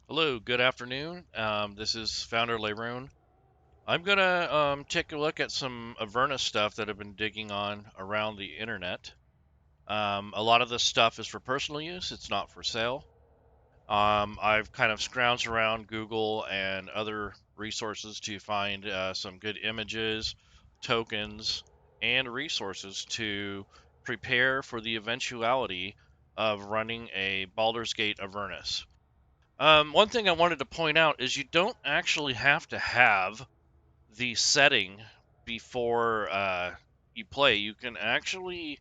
Hello, good afternoon. This is Founder Leroon. I'm gonna take a look at some Avernus stuff that I've been digging on around the internet. A lot of this stuff is for personal use; it's not for sale. I've kind of scrounged around Google and other resources to find some good images, tokens, and resources to prepare for the eventuality of running a Baldur's Gate Avernus. One thing I wanted to point out is you don't actually have to have the setting before you play. You can actually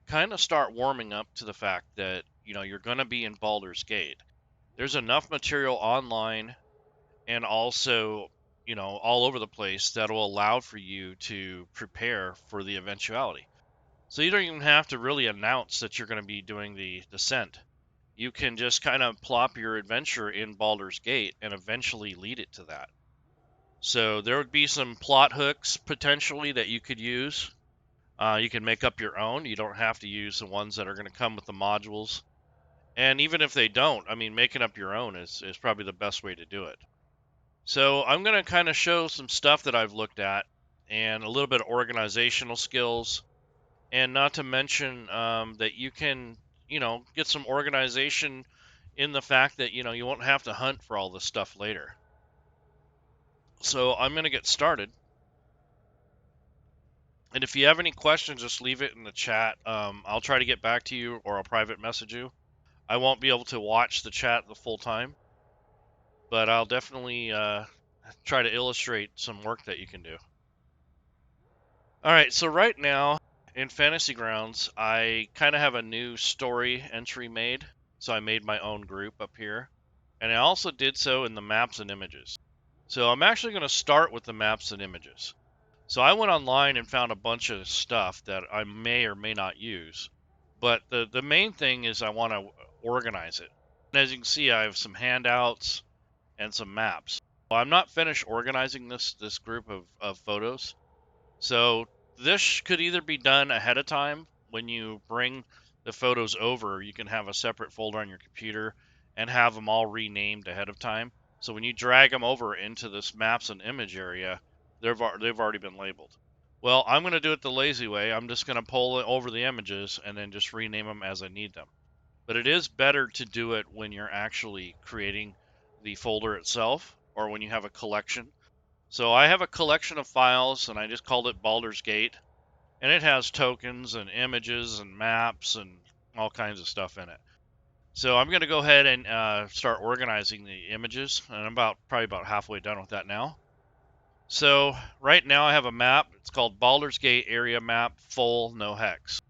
kind of start warming up to the fact that you're going to be in Baldur's Gate. There's enough material online and also all over the place that will allow for you to prepare for the eventuality. So you don't even have to really announce that you're going to be doing the descent. You can just kind of plop your adventure in Baldur's Gate and eventually lead it to that. So there would be some plot hooks potentially that you could use. You can make up your own. You don't have to use the ones that are going to come with the modules. And even if they don't, I mean, making up your own is probably the best way to do it. So I'm going to kind of show some stuff that I've looked at and a little bit of organizational skills. And not to mention that you can, get some organization in the fact that you won't have to hunt for all this stuff later. So I'm going to get started, and if you have any questions, just leave it in the chat. I'll try to get back to you, or I'll private message you. I won't be able to watch the chat the full time, but I'll definitely try to illustrate some work that you can do. All right, so right now in Fantasy Grounds, I kind of have a new story entry made. So I made my own group up here, and I also did so in the maps and images. So I'm actually going to start with the maps and images. So I went online and found a bunch of stuff that I may or may not use. But the main thing is I want to organize it. And as you can see, I have some handouts and some maps. Well, I'm not finished organizing this group of photos. So this could either be done ahead of time when you bring the photos over. You can have a separate folder on your computer and have them all renamed ahead of time. So when you drag them over into this maps and image area, they've already been labeled. Well, I'm going to do it the lazy way. I'm just going to pull it over the images and then just rename them as I need them. But it is better to do it when you're actually creating the folder itself or when you have a collection. So I have a collection of files, and I just called it Baldur's Gate, and it has tokens and images and maps and all kinds of stuff in it. So I'm going to go ahead and start organizing the images, and I'm probably about halfway done with that now. So right now I have a map. It's called Baldur's Gate Area Map Full No Hex.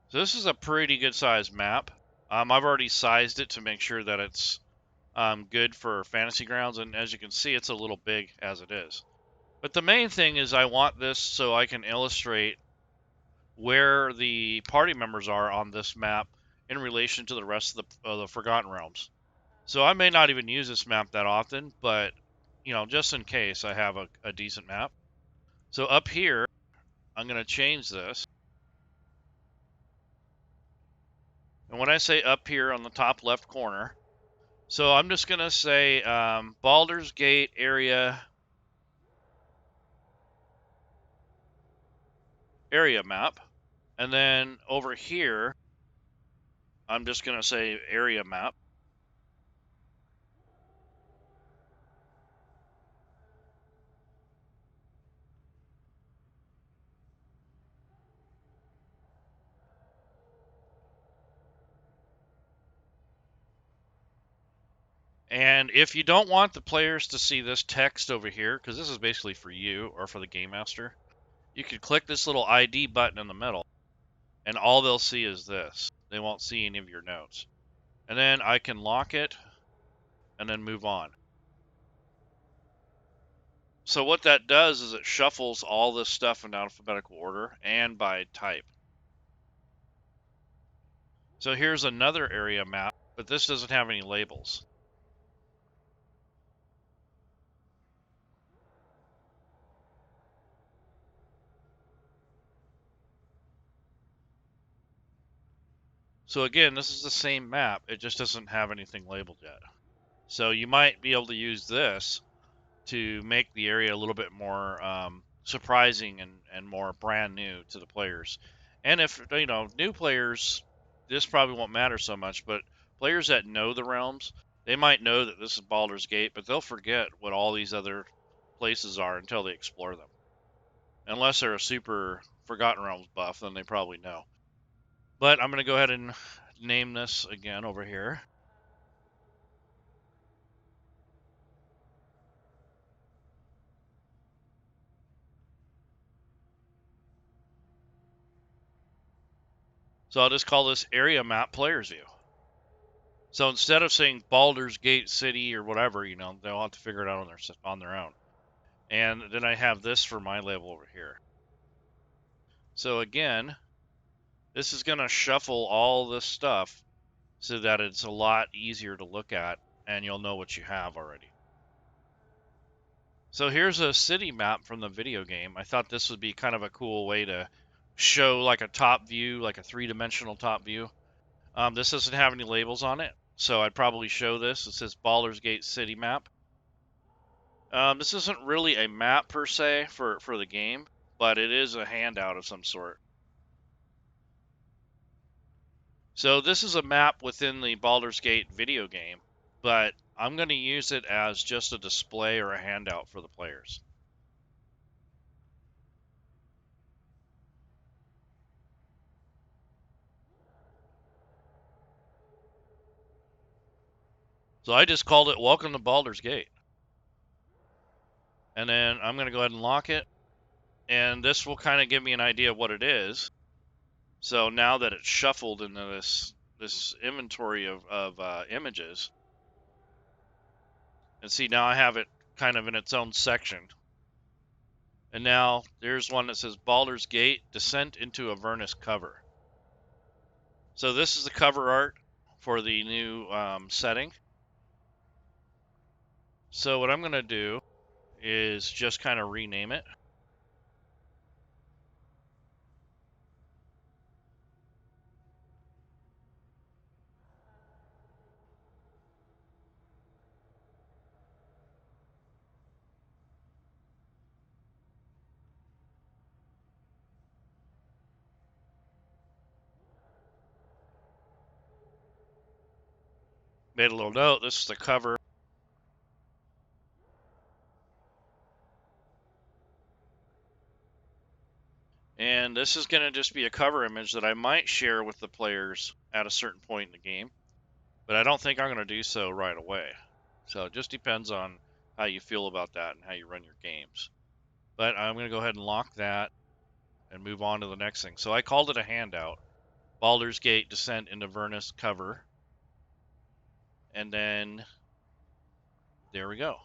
So this is a pretty good sized map. I've already sized it to make sure that it's good for Fantasy Grounds, and as you can see, it's a little big as it is. But the main thing is I want this so I can illustrate where the party members are on this map in relation to the rest of the Forgotten Realms. So I may not even use this map that often, but just in case, I have a decent map. So up here, I'm going to change this. And when I say up here on the top left corner, so I'm just going to say Baldur's Gate area map. And then over here, I'm just going to say area map. And if you don't want the players to see this text over here, because this is basically for you or for the game master, you can click this little ID button in the middle, and all they'll see is this. They won't see any of your notes. And then I can lock it and then move on. So what that does is it shuffles all this stuff in alphabetical order and by type. So here's another area map, but this doesn't have any labels. So again, this is the same map. It just doesn't have anything labeled yet. So you might be able to use this to make the area a little bit more surprising and more brand new to the players. And if, new players, this probably won't matter so much, but players that know the realms, they might know that this is Baldur's Gate, but they'll forget what all these other places are until they explore them. Unless they're a super Forgotten Realms buff, then they probably know. But I'm going to go ahead and name this again over here. So I'll just call this area map player's view. So instead of saying Baldur's Gate City or whatever, they'll have to figure it out on their own. And then I have this for my label over here. So again, this is going to shuffle all this stuff so that it's a lot easier to look at and you'll know what you have already. So here's a city map from the video game. I thought this would be kind of a cool way to show like a top view, like a three-dimensional top view. This doesn't have any labels on it, so I'd probably show this. It says Baldur's Gate City Map. This isn't really a map per se for the game, but it is a handout of some sort. So this is a map within the Baldur's Gate video game, but I'm going to use it as just a display or a handout for the players. So I just called it Welcome to Baldur's Gate. And then I'm going to go ahead and lock it. And this will kind of give me an idea of what it is. So now that it's shuffled into this inventory of images, and see, now I have it kind of in its own section. And now there's one that says Baldur's Gate Descent into Avernus cover. So this is the cover art for the new setting. So what I'm going to do is just kind of rename it. Made a little note. This is the cover. And this is going to just be a cover image that I might share with the players at a certain point in the game. But I don't think I'm going to do so right away. So it just depends on how you feel about that and how you run your games. But I'm going to go ahead and lock that and move on to the next thing. So I called it a handout. Baldur's Gate Descent into Avernus cover. And then there we go.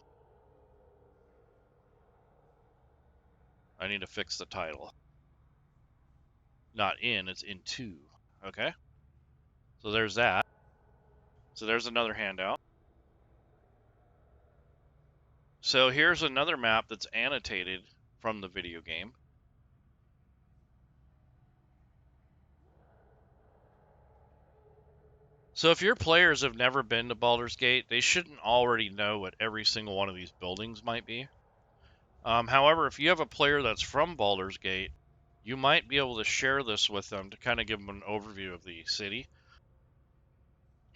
I need to fix the title. Not in, it's into. Okay? So there's that. So there's another handout. So here's another map that's annotated from the video game. So if your players have never been to Baldur's Gate, they shouldn't already know what every single one of these buildings might be. However, if you have a player that's from Baldur's Gate, you might be able to share this with them to kind of give them an overview of the city.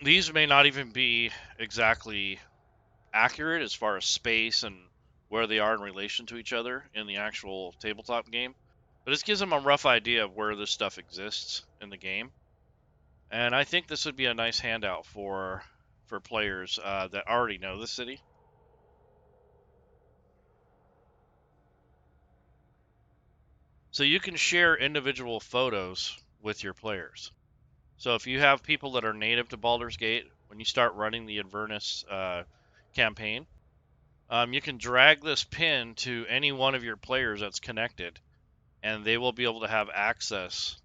These may not even be exactly accurate as far as space and where they are in relation to each other in the actual tabletop game, but this gives them a rough idea of where this stuff exists in the game. And I think this would be a nice handout for players that already know the city. So you can share individual photos with your players. So if you have people that are native to Baldur's Gate, when you start running the Avernus campaign, you can drag this pin to any one of your players that's connected, and they will be able to have access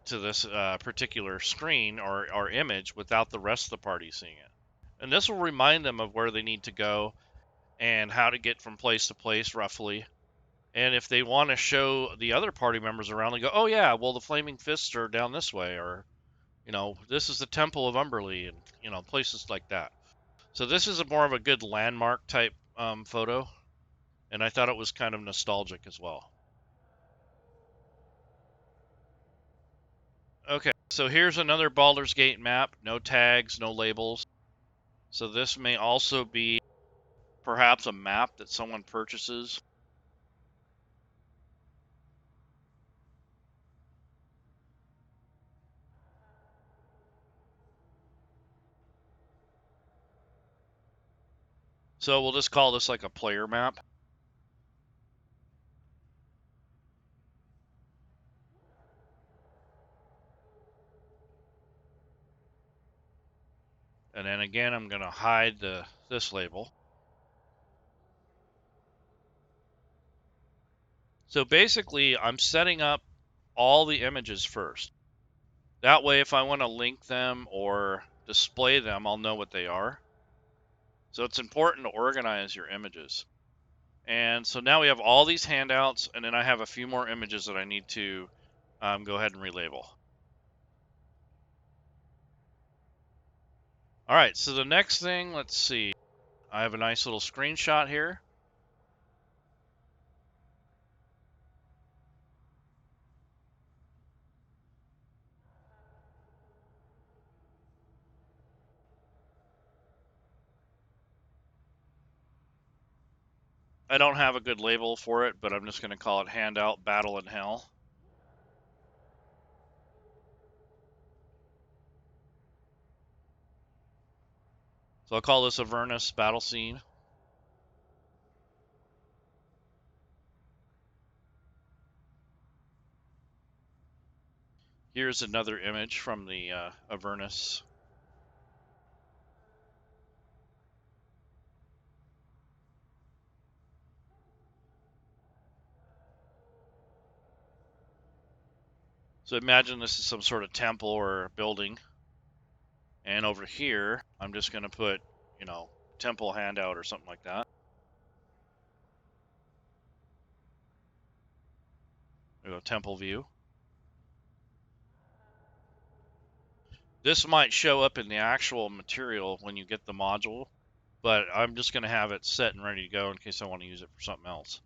to this particular screen or image without the rest of the party seeing it. And this will remind them of where they need to go and how to get from place to place roughly. And if they want to show the other party members around, they go, oh yeah, well the flaming fists are down this way, or This is the Temple of Umberly, and places like that. So this is more of a good landmark type photo, and I thought it was kind of nostalgic as well. Okay, so here's another Baldur's Gate map. No tags, no labels. So this may also be perhaps a map that someone purchases. So we'll just call this like a player map. And then again, I'm going to hide this label. So basically, I'm setting up all the images first. That way, if I want to link them or display them, I'll know what they are. So it's important to organize your images. And so now we have all these handouts, and then I have a few more images that I need to go ahead and relabel. All right, so the next thing, let's see. I have a nice little screenshot here. I don't have a good label for it, but I'm just going to call it Handout Battle in Hell. So I'll call this Avernus Battle Scene. Here's another image from the Avernus. So imagine this is some sort of temple or building. And over here, I'm just going to put, temple handout or something like that. There we go, temple view. This might show up in the actual material when you get the module, but I'm just going to have it set and ready to go in case I want to use it for something else.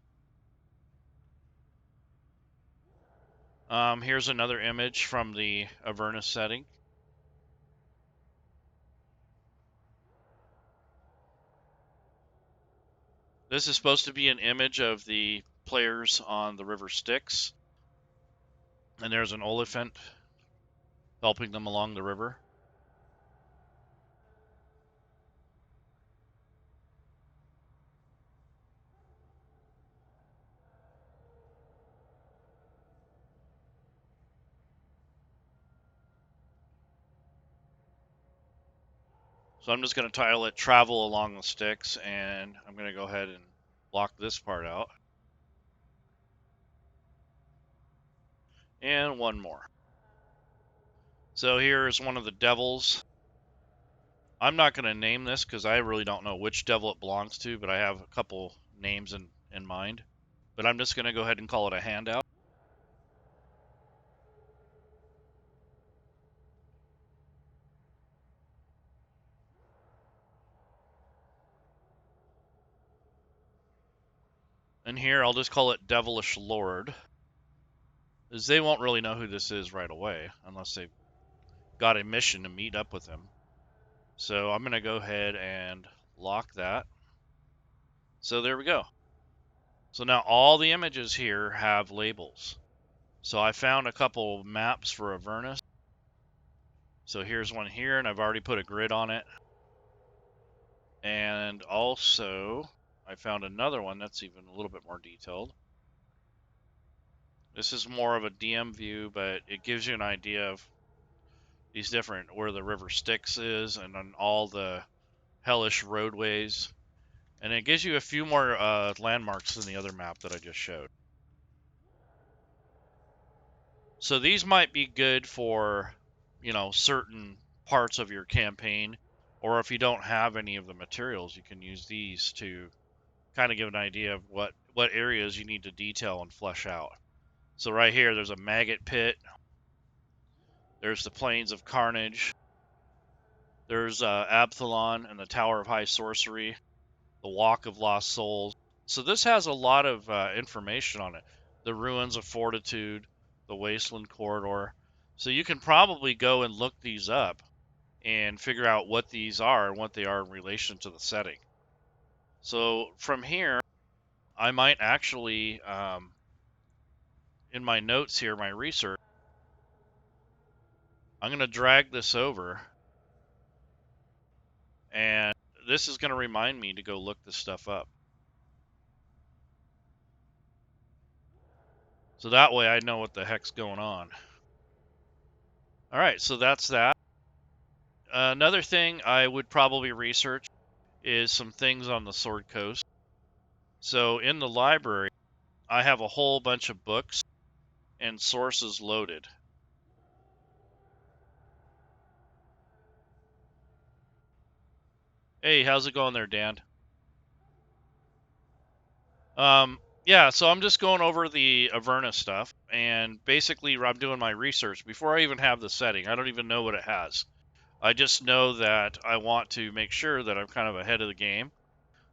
Here's another image from the Avernus setting. This is supposed to be an image of the players on the River Styx. And there's an Oliphant helping them along the river. So I'm just going to title it Travel Along the Styx, and I'm going to go ahead and block this part out. And one more. So here's one of the devils. I'm not going to name this because I really don't know which devil it belongs to, but I have a couple names in mind. But I'm just going to go ahead and call it a handout. And here I'll just call it Devilish Lord, as they won't really know who this is right away unless they've got a mission to meet up with him. So I'm going to go ahead and lock that. So there we go. So now all the images here have labels. So I found a couple maps for Avernus. So here's one here, and I've already put a grid on it. And also, I found another one that's even a little bit more detailed. This is more of a DM view, but it gives you an idea of these different, where the River Styx is, and on all the hellish roadways. And it gives you a few more landmarks than the other map that I just showed. So these might be good for, certain parts of your campaign, or if you don't have any of the materials, you can use these to kind of give an idea of what areas you need to detail and flesh out. So right here, there's a maggot pit. There's the Plains of Carnage. There's Abthalon and the Tower of High Sorcery, the Walk of Lost Souls. So this has a lot of information on it. The Ruins of Fortitude, the Wasteland Corridor. So you can probably go and look these up and figure out what these are and what they are in relation to the setting. So from here, I might actually, in my notes here, my research, I'm going to drag this over, and this is going to remind me to go look this stuff up. So that way I know what the heck's going on. All right, so that's that. Another thing I would probably research is some things on the Sword Coast. So in the library, I have a whole bunch of books and sources loaded. Hey, how's it going there, Dan? Yeah, so I'm just going over the Avernus stuff, and basically I'm doing my research before I even have the setting. I don't even know what it has. I just know that I want to make sure that I'm kind of ahead of the game.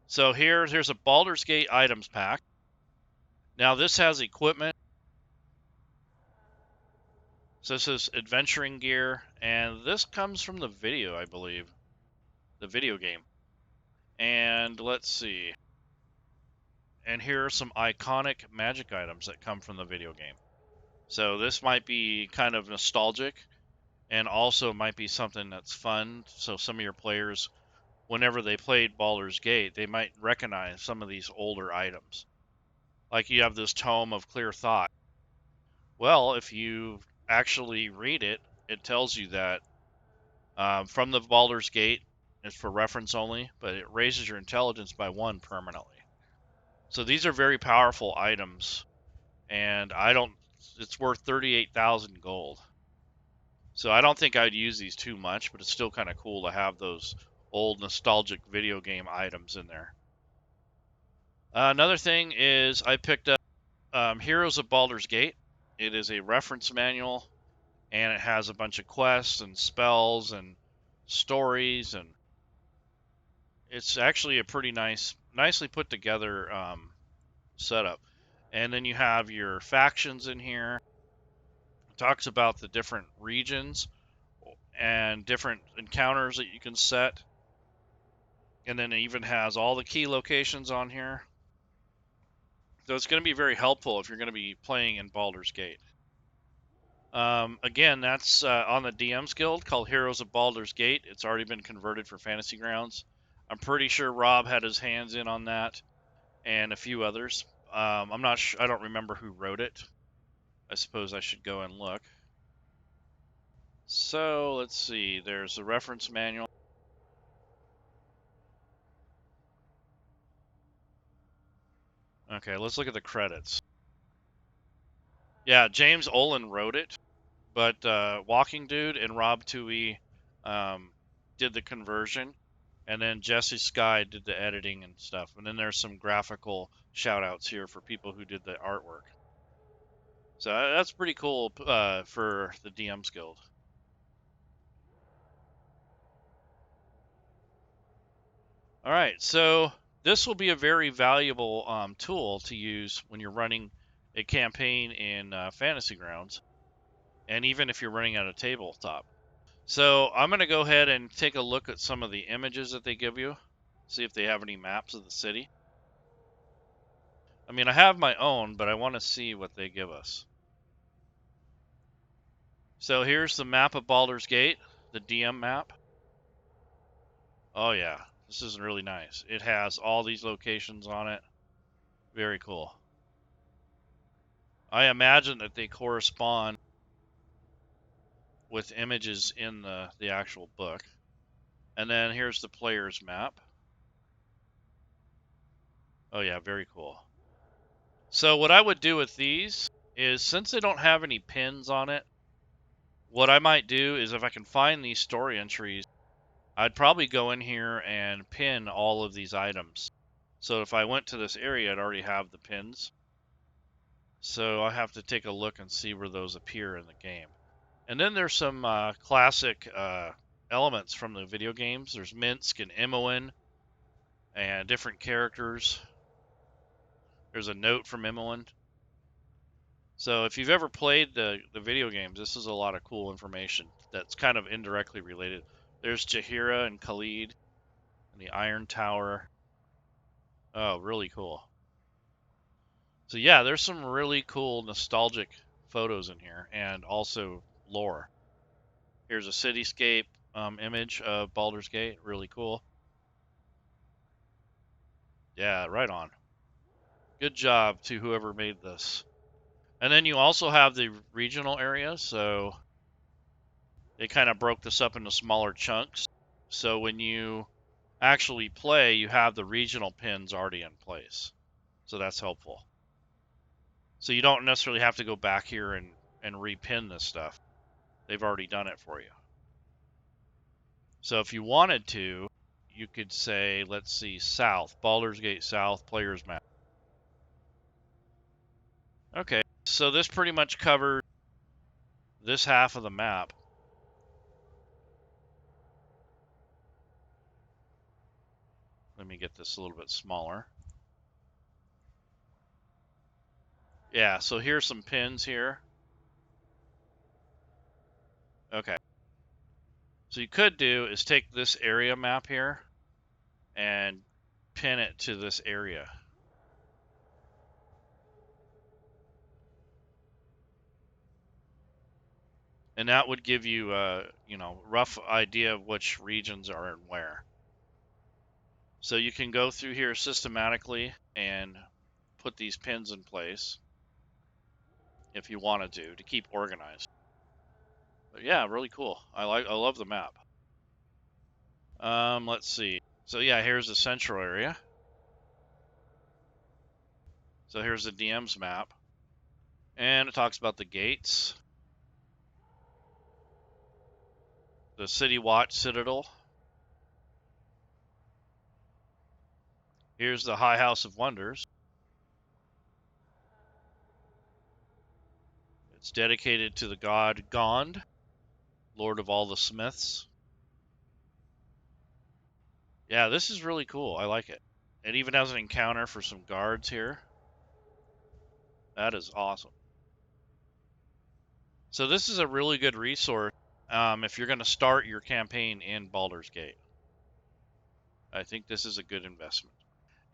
So here's a Baldur's Gate items pack. Now this has equipment. So this is adventuring gear, and this comes from the video, I believe, the video game. And let's see. And here are some iconic magic items that come from the video game. So this might be kind of nostalgic, and also might be something that's fun. So some of your players, whenever they played Baldur's Gate, they might recognize some of these older items. Like you have this Tome of Clear Thought. Well, if you actually read it, it tells you that from the Baldur's Gate, it's for reference only, but it raises your intelligence by 1 permanently. So these are very powerful items, and it's worth 38,000 gold. So I don't think I'd use these too much, but it's still kind of cool to have those old nostalgic video game items in there. Another thing is I picked up Heroes of Baldur's Gate. It is a reference manual, and it has a bunch of quests and spells and stories, and it's actually a pretty nicely put together setup. And then you have your factions in here. It talks about the different regions and different encounters that you can set. And then it even has all the key locations on here. So it's going to be very helpful if you're going to be playing in Baldur's Gate. Again, that's on the DM's Guild called Heroes of Baldur's Gate. It's already been converted for Fantasy Grounds. I'm pretty sure Rob had his hands in on that, and a few others. I'm not sure. I don't remember who wrote it. I suppose I should go and look. So let's see. There's a reference manual. Okay, let's look at the credits. Yeah, James Olin wrote it, but Walking Dude and Rob Tui did the conversion, and then Jesse Sky did the editing and stuff. And then there's some graphical shout outs here for people who did the artwork. So that's pretty cool for the DM's Guild. All right, so this will be a very valuable tool to use when you're running a campaign in Fantasy Grounds, and even if you're running at a tabletop. So I'm going to go ahead and take a look at some of the images that they give you, see if they have any maps of the city. I mean, I have my own, but I want to see what they give us. So here's the map of Baldur's Gate, the DM map. Oh yeah, this is really nice. It has all these locations on it. Very cool. I imagine that they correspond with images in the actual book. And then here's the player's map. Oh yeah, very cool. So what I would do with these is, since they don't have any pins on it, what I might do is, if I can find these story entries, I'd probably go in here and pin all of these items. So if I went to this area, I'd already have the pins. So I have to take a look and see where those appear in the game. And then there's some classic elements from the video games. There's Minsk and Imoen and different characters. There's a note from Imoen. So if you've ever played the video games, this is a lot of cool information that's kind of indirectly related. There's Jaheira and Khalid and the Iron Tower. Oh, really cool. So yeah, there's some really cool nostalgic photos in here and also lore. Here's a cityscape image of Baldur's Gate. Really cool. Yeah, right on. Good job to whoever made this. And then you also have the regional areas. So they kind of broke this up into smaller chunks. So when you actually play, you have the regional pins already in place. So that's helpful. So you don't necessarily have to go back here and repin this stuff. They've already done it for you. So if you wanted to, you could say, let's see, South, Baldur's Gate South player's map. Okay, so this pretty much covers this half of the map. Let me get this a little bit smaller. Yeah, so here's some pins here. Okay. So you could do is take this area map here and pin it to this area. And that would give you a, rough idea of which regions are in where. So you can go through here systematically and put these pins in place if you wanted to keep organized. But yeah, really cool. I love the map. Let's see. So yeah, here's the central area. So here's the DM's map. And it talks about the gates. The City Watch Citadel. Here's the High House of Wonders. It's dedicated to the god Gond, Lord of all the Smiths. Yeah, this is really cool. I like it. It even has an encounter for some guards here. That is awesome. So this is a really good resource if you're going to start your campaign in Baldur's Gate. I think this is a good investment.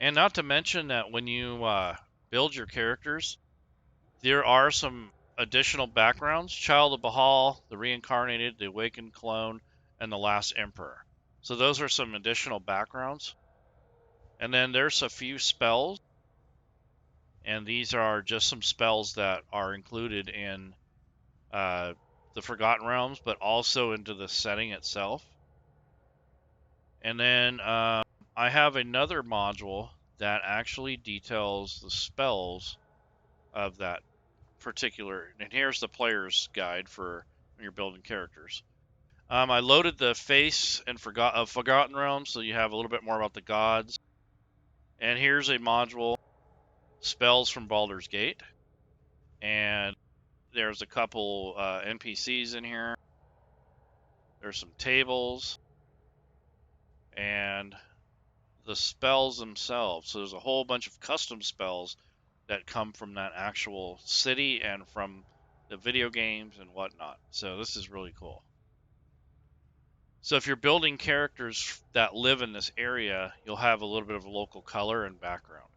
And not to mention that when you build your characters, there are some additional backgrounds. Child of Bahal, the Reincarnated, the Awakened Clone, and the Last Emperor. So those are some additional backgrounds. And then there's a few spells. And these are just some spells that are included in the Forgotten Realms, but also into the setting itself. And then I have another module that actually details the spells of that particular. And here's the player's guide for when you're building characters. I loaded the face and Forgotten Realms, so you have a little bit more about the gods. And here's a module, spells from Baldur's Gate. And there's a couple NPCs in here. There's some tables. And the spells themselves. So there's a whole bunch of custom spells that come from that actual city and from the video games and whatnot. So this is really cool. So if you're building characters that live in this area, you'll have a little bit of local color and background.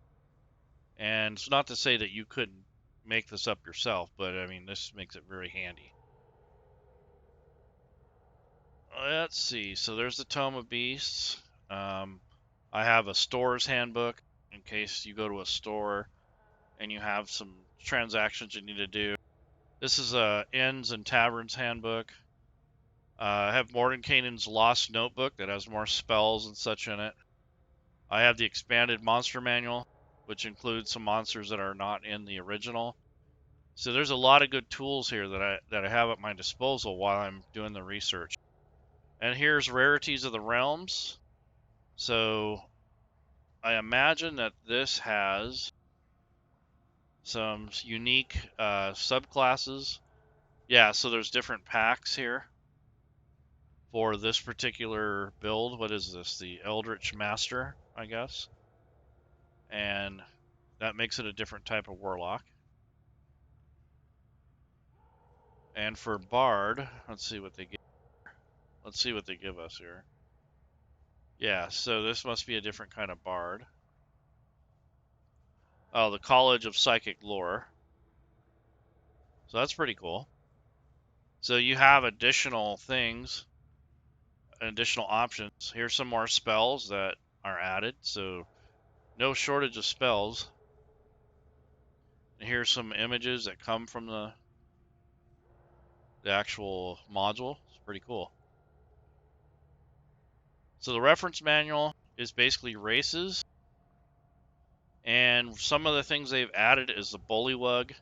And it's not to say that you couldn't make this up yourself, but I mean, this makes it very handy. Let's see. So there's the Tome of Beasts. I have a store's handbook in case you go to a store and you have some transactions you need to do. This is a Inns and Taverns handbook. I have Mordenkainen's Lost Notebook that has more spells and such in it. I have the expanded monster manual, which includes some monsters that are not in the original. So there's a lot of good tools here that I have at my disposal while I'm doing the research. And here's Rarities of the Realms. So I imagine that this has some unique subclasses. Yeah, so there's different packs here for this particular build. What is this? The Eldritch Master, I guess. And that makes it a different type of warlock. And for Bard, let's see what they give. Let's see what they give us here. Yeah, so this must be a different kind of Bard. Oh, the College of Psychic Lore. So that's pretty cool. So you have additional things, additional options. Here's some more spells that are added. So no shortage of spells. And here's some images that come from the actual module. It's pretty cool. So the reference manual is basically races, and some of the things they've added is the Bullywug,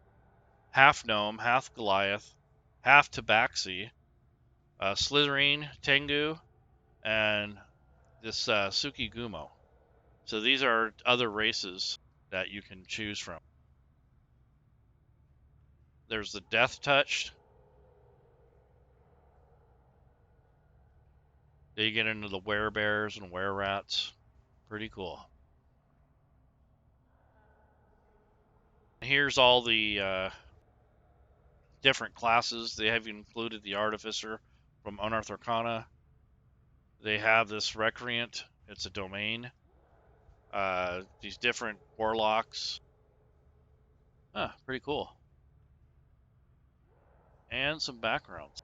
half gnome, half Goliath, half Tabaxi, Slytherin, Tengu, and this Suki-Gumo. So these are other races that you can choose from. There's the Death Touched. They get into the Werebears and Were-Rats. Pretty cool. Here's all the different classes. They have included the Artificer from Unearthed Arcana. They have this Recreant. It's a domain. These different Warlocks. Pretty cool. And some backgrounds.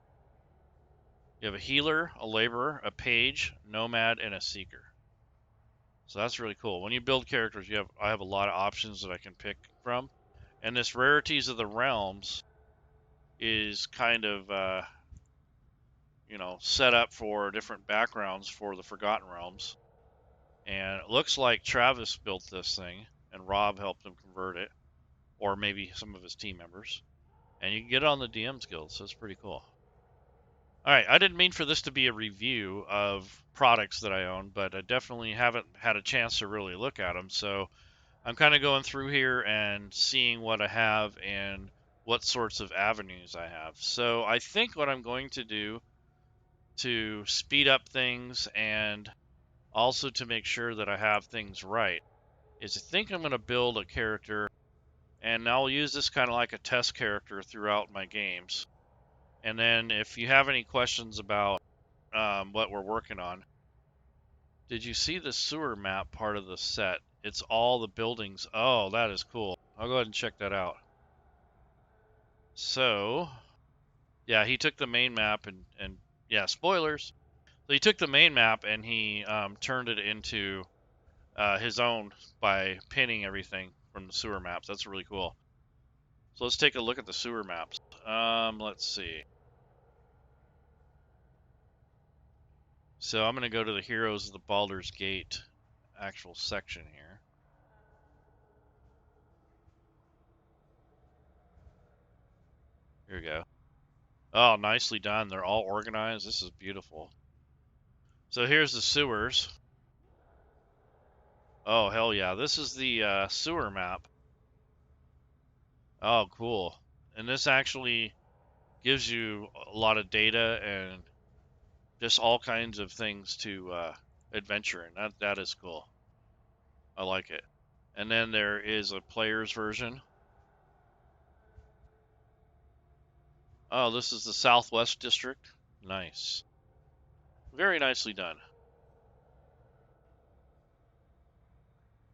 You have a Healer, a Laborer, a Page, Nomad, and a Seeker. So that's really cool. When you build characters, I have a lot of options that I can pick from. And this Rarities of the Realms is kind of set up for different backgrounds for the Forgotten Realms. And it looks like Travis built this thing, and Rob helped him convert it, or maybe some of his team members. And you can get it on the DM's Guild, so it's pretty cool. All right, I didn't mean for this to be a review of products that I own, but I definitely haven't had a chance to really look at them. So I'm kind of going through here and seeing what I have and what sorts of avenues I have. So I think what I'm going to do to speed up things and also to make sure that I have things right is I think I'm going to build a character, and I'll use this kind of like a test character throughout my games. And then if you have any questions about what we're working on, did you see the sewer map part of the set? It's all the buildings. Oh, that is cool. I'll go ahead and check that out. So, yeah, he took the main map and yeah, spoilers. So he took the main map and he turned it into his own by pinning everything from the sewer maps. That's really cool. So let's take a look at the sewer maps. Let's see. So I'm going to go to the Heroes of the Baldur's Gate actual section here. Here we go. Oh, nicely done. They're all organized. This is beautiful. So here's the sewers. Oh, hell yeah. This is the sewer map. Oh, cool. And this actually gives you a lot of data and just all kinds of things to adventure in. That is cool. I like it. And then there is a player's version. Oh, this is the Southwest District. Nice. Very nicely done.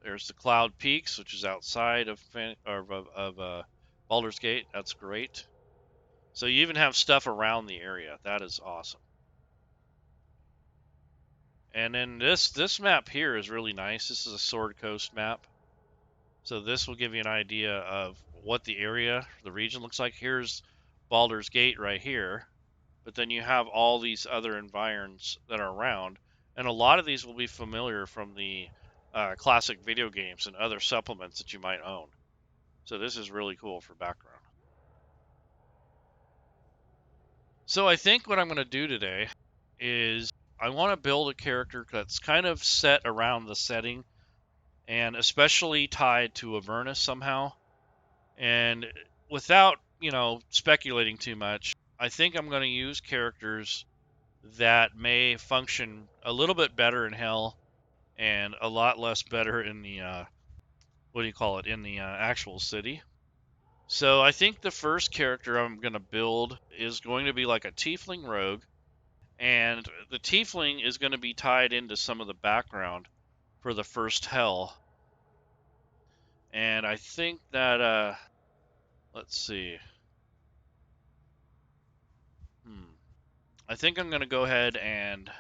There's the Cloud Peaks, which is outside of Baldur's Gate. That's great. So you even have stuff around the area. That is awesome. And then this map here is really nice. This is a Sword Coast map. So this will give you an idea of what the area, the region looks like. Here's Baldur's Gate right here. But then you have all these other environs that are around. And a lot of these will be familiar from the classic video games and other supplements that you might own. So this is really cool for background. So I think what I'm going to do today is I want to build a character that's kind of set around the setting and especially tied to Avernus somehow. And without, speculating too much, I think I'm going to use characters that may function a little bit better in Hell and a lot less better in the in the actual city. So I think the first character I'm going to build is going to be like a tiefling rogue, and the tiefling is going to be tied into some of the background for the first Hell. And I think that let's see. I think I'm going to go ahead and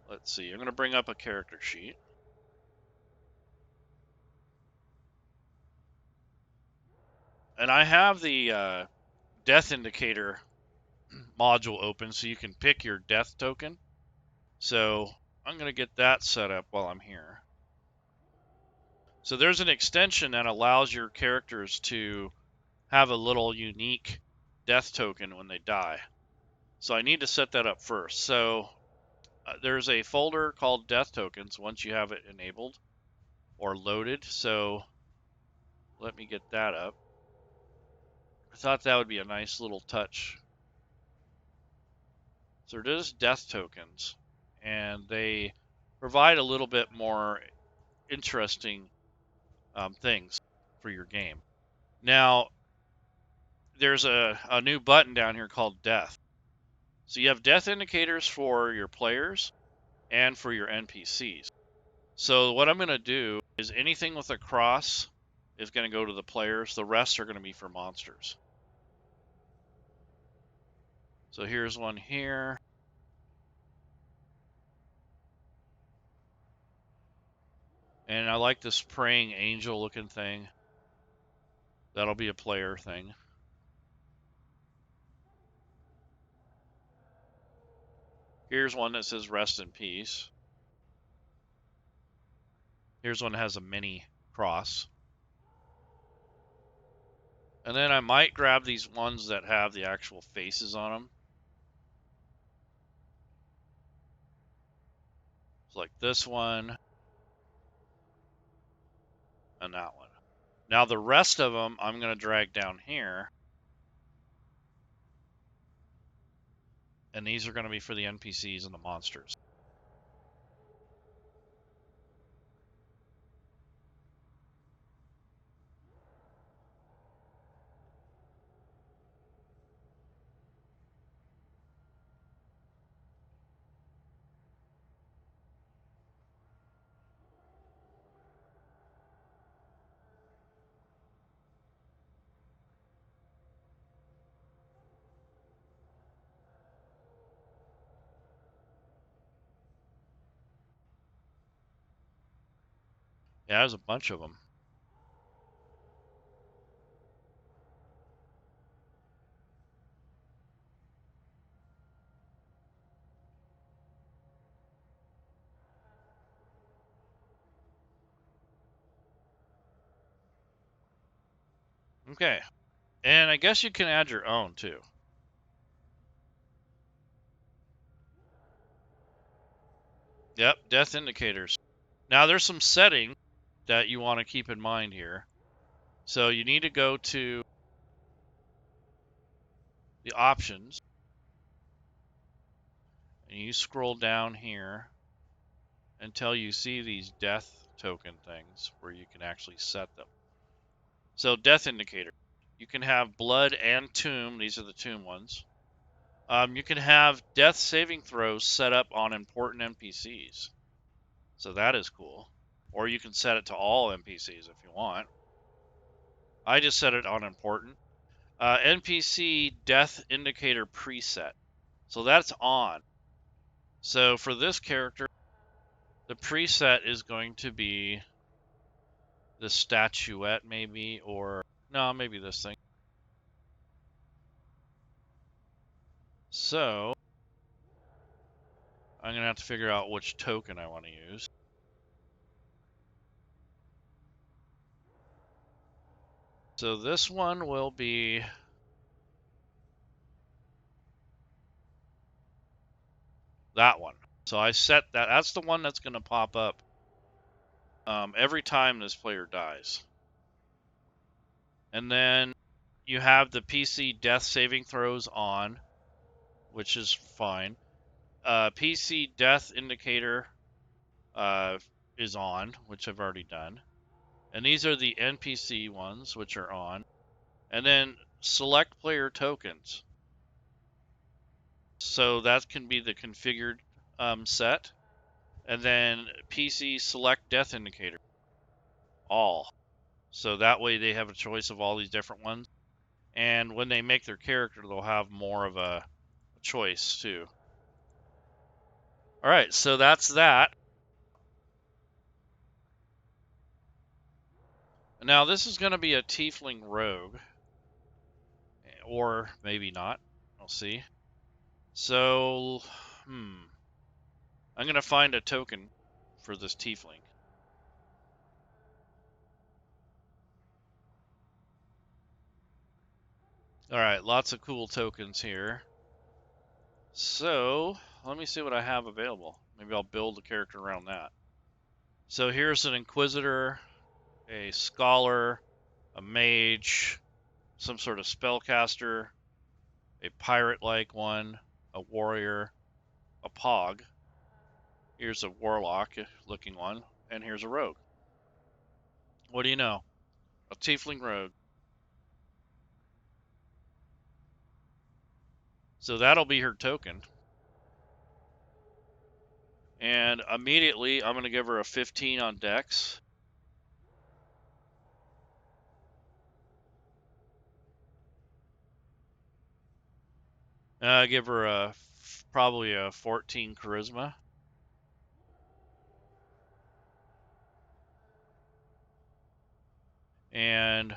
let's see. I'm going to bring up a character sheet. And I have the death indicator module open so you can pick your death token. So I'm going to get that set up while I'm here. So there's an extension that allows your characters to have a little unique death token when they die. So I need to set that up first. So there's a folder called death tokens once you have it enabled or loaded. So let me get that up. I thought that would be a nice little touch. So there's death tokens, and they provide a little bit more interesting things for your game. Now, there's a new button down here called death. So you have death indicators for your players and for your NPCs. So what I'm going to do is anything with a cross is going to go to the players. The rest are going to be for monsters. So here's one here. And I like this praying angel looking thing. That'll be a player thing. Here's one that says rest in peace. Here's one that has a mini cross. And then I might grab these ones that have the actual faces on them. So like this one and that one. Now the rest of them I'm going to drag down here. And these are going to be for the NPCs and the monsters. Yeah, there's a bunch of them. Okay. And I guess you can add your own too. Yep, death indicators. Now there's some settings that you want to keep in mind here. So you need to go to the options and you scroll down here until you see these death token things where you can actually set them. So death indicator. You can have blood and tomb. These are the tomb ones. You can have death saving throws set up on important NPCs. So that is cool. Or you can set it to all NPCs if you want. I just set it on important. NPC death indicator preset. So that's on. So for this character, the preset is going to be the statuette maybe, or no, maybe this thing. So I'm going to have to figure out which token I want to use. So this one will be that one. So I set that. That's the one that's going to pop up every time this player dies. And then you have the PC death saving throws on, which is fine. PC death indicator uh, is on, which I've already done. And these are the NPC ones, which are on. And then select player tokens. So that can be the configured set. And then PC select death indicator, all. So that way they have a choice of all these different ones. And when they make their character, they'll have more of a choice too. All right, so that's that. Now this is going to be a tiefling rogue, or maybe not. We'll see. So, I'm going to find a token for this tiefling. All right, lots of cool tokens here. So, let me see what I have available. Maybe I'll build a character around that. So here's an inquisitor, a scholar, a mage, some sort of spellcaster, a pirate-like one, a warrior, a pog. Here's a warlock-looking one, and here's a rogue. What do you know? A tiefling rogue. So that'll be her token. And immediately, I'm going to give her a 15 on Dex. Give her probably a 14 Charisma. And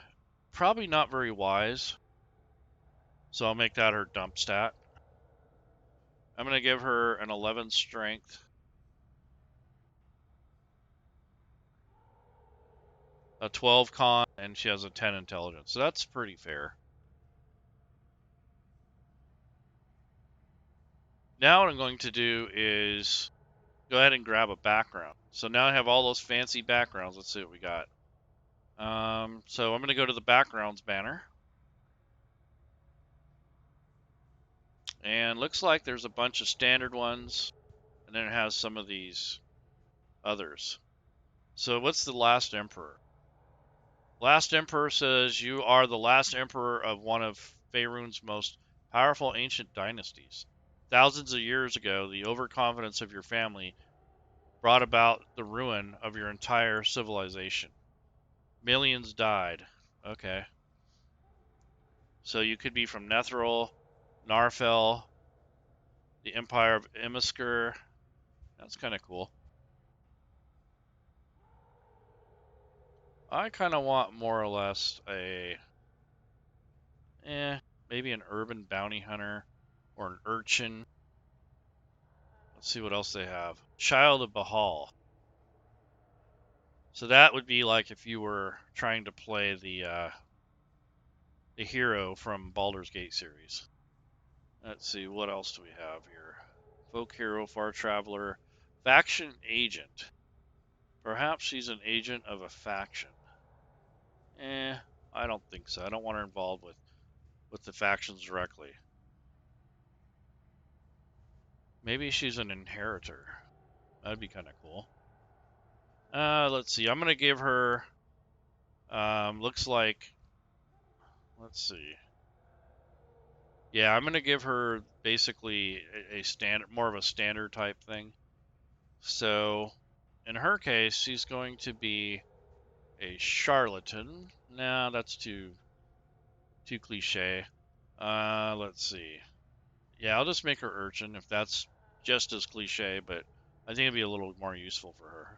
probably not very wise. So I'll make that her dump stat. I'm going to give her an 11 Strength, a 12 Con, and she has a 10 Intelligence. So that's pretty fair. Now what I'm going to do is go ahead and grab a background. So now I have all those fancy backgrounds. Let's see what we got. So I'm going to go to the backgrounds banner. And looks like there's a bunch of standard ones, and then it has some of these others. So what's the last emperor? Last emperor says you are the last emperor of one of Faerun's most powerful ancient dynasties. Thousands of years ago, the overconfidence of your family brought about the ruin of your entire civilization. Millions died. Okay. So you could be from Netheril, Narfell, the Empire of Imisker. That's kind of cool. I kind of want more or less maybe an urban bounty hunter or an urchin. Let's see what else they have. Child of Bahal. So that would be like if you were trying to play the hero from Baldur's Gate series. Let's see, what else do we have here? Folk hero, far traveler, faction agent. Perhaps she's an agent of a faction. I don't think so. I don't want her involved with the factions directly. Maybe she's an inheritor. That'd be kind of cool. Let's see. I'm gonna give her. Looks like. Let's see. Yeah, I'm gonna give her basically a standard, more of a standard type thing. So, in her case, she's going to be a charlatan. Nah, that's too cliche. Let's see. Yeah, I'll just make her urchin if that's just as cliche, but I think it'd be a little more useful for her.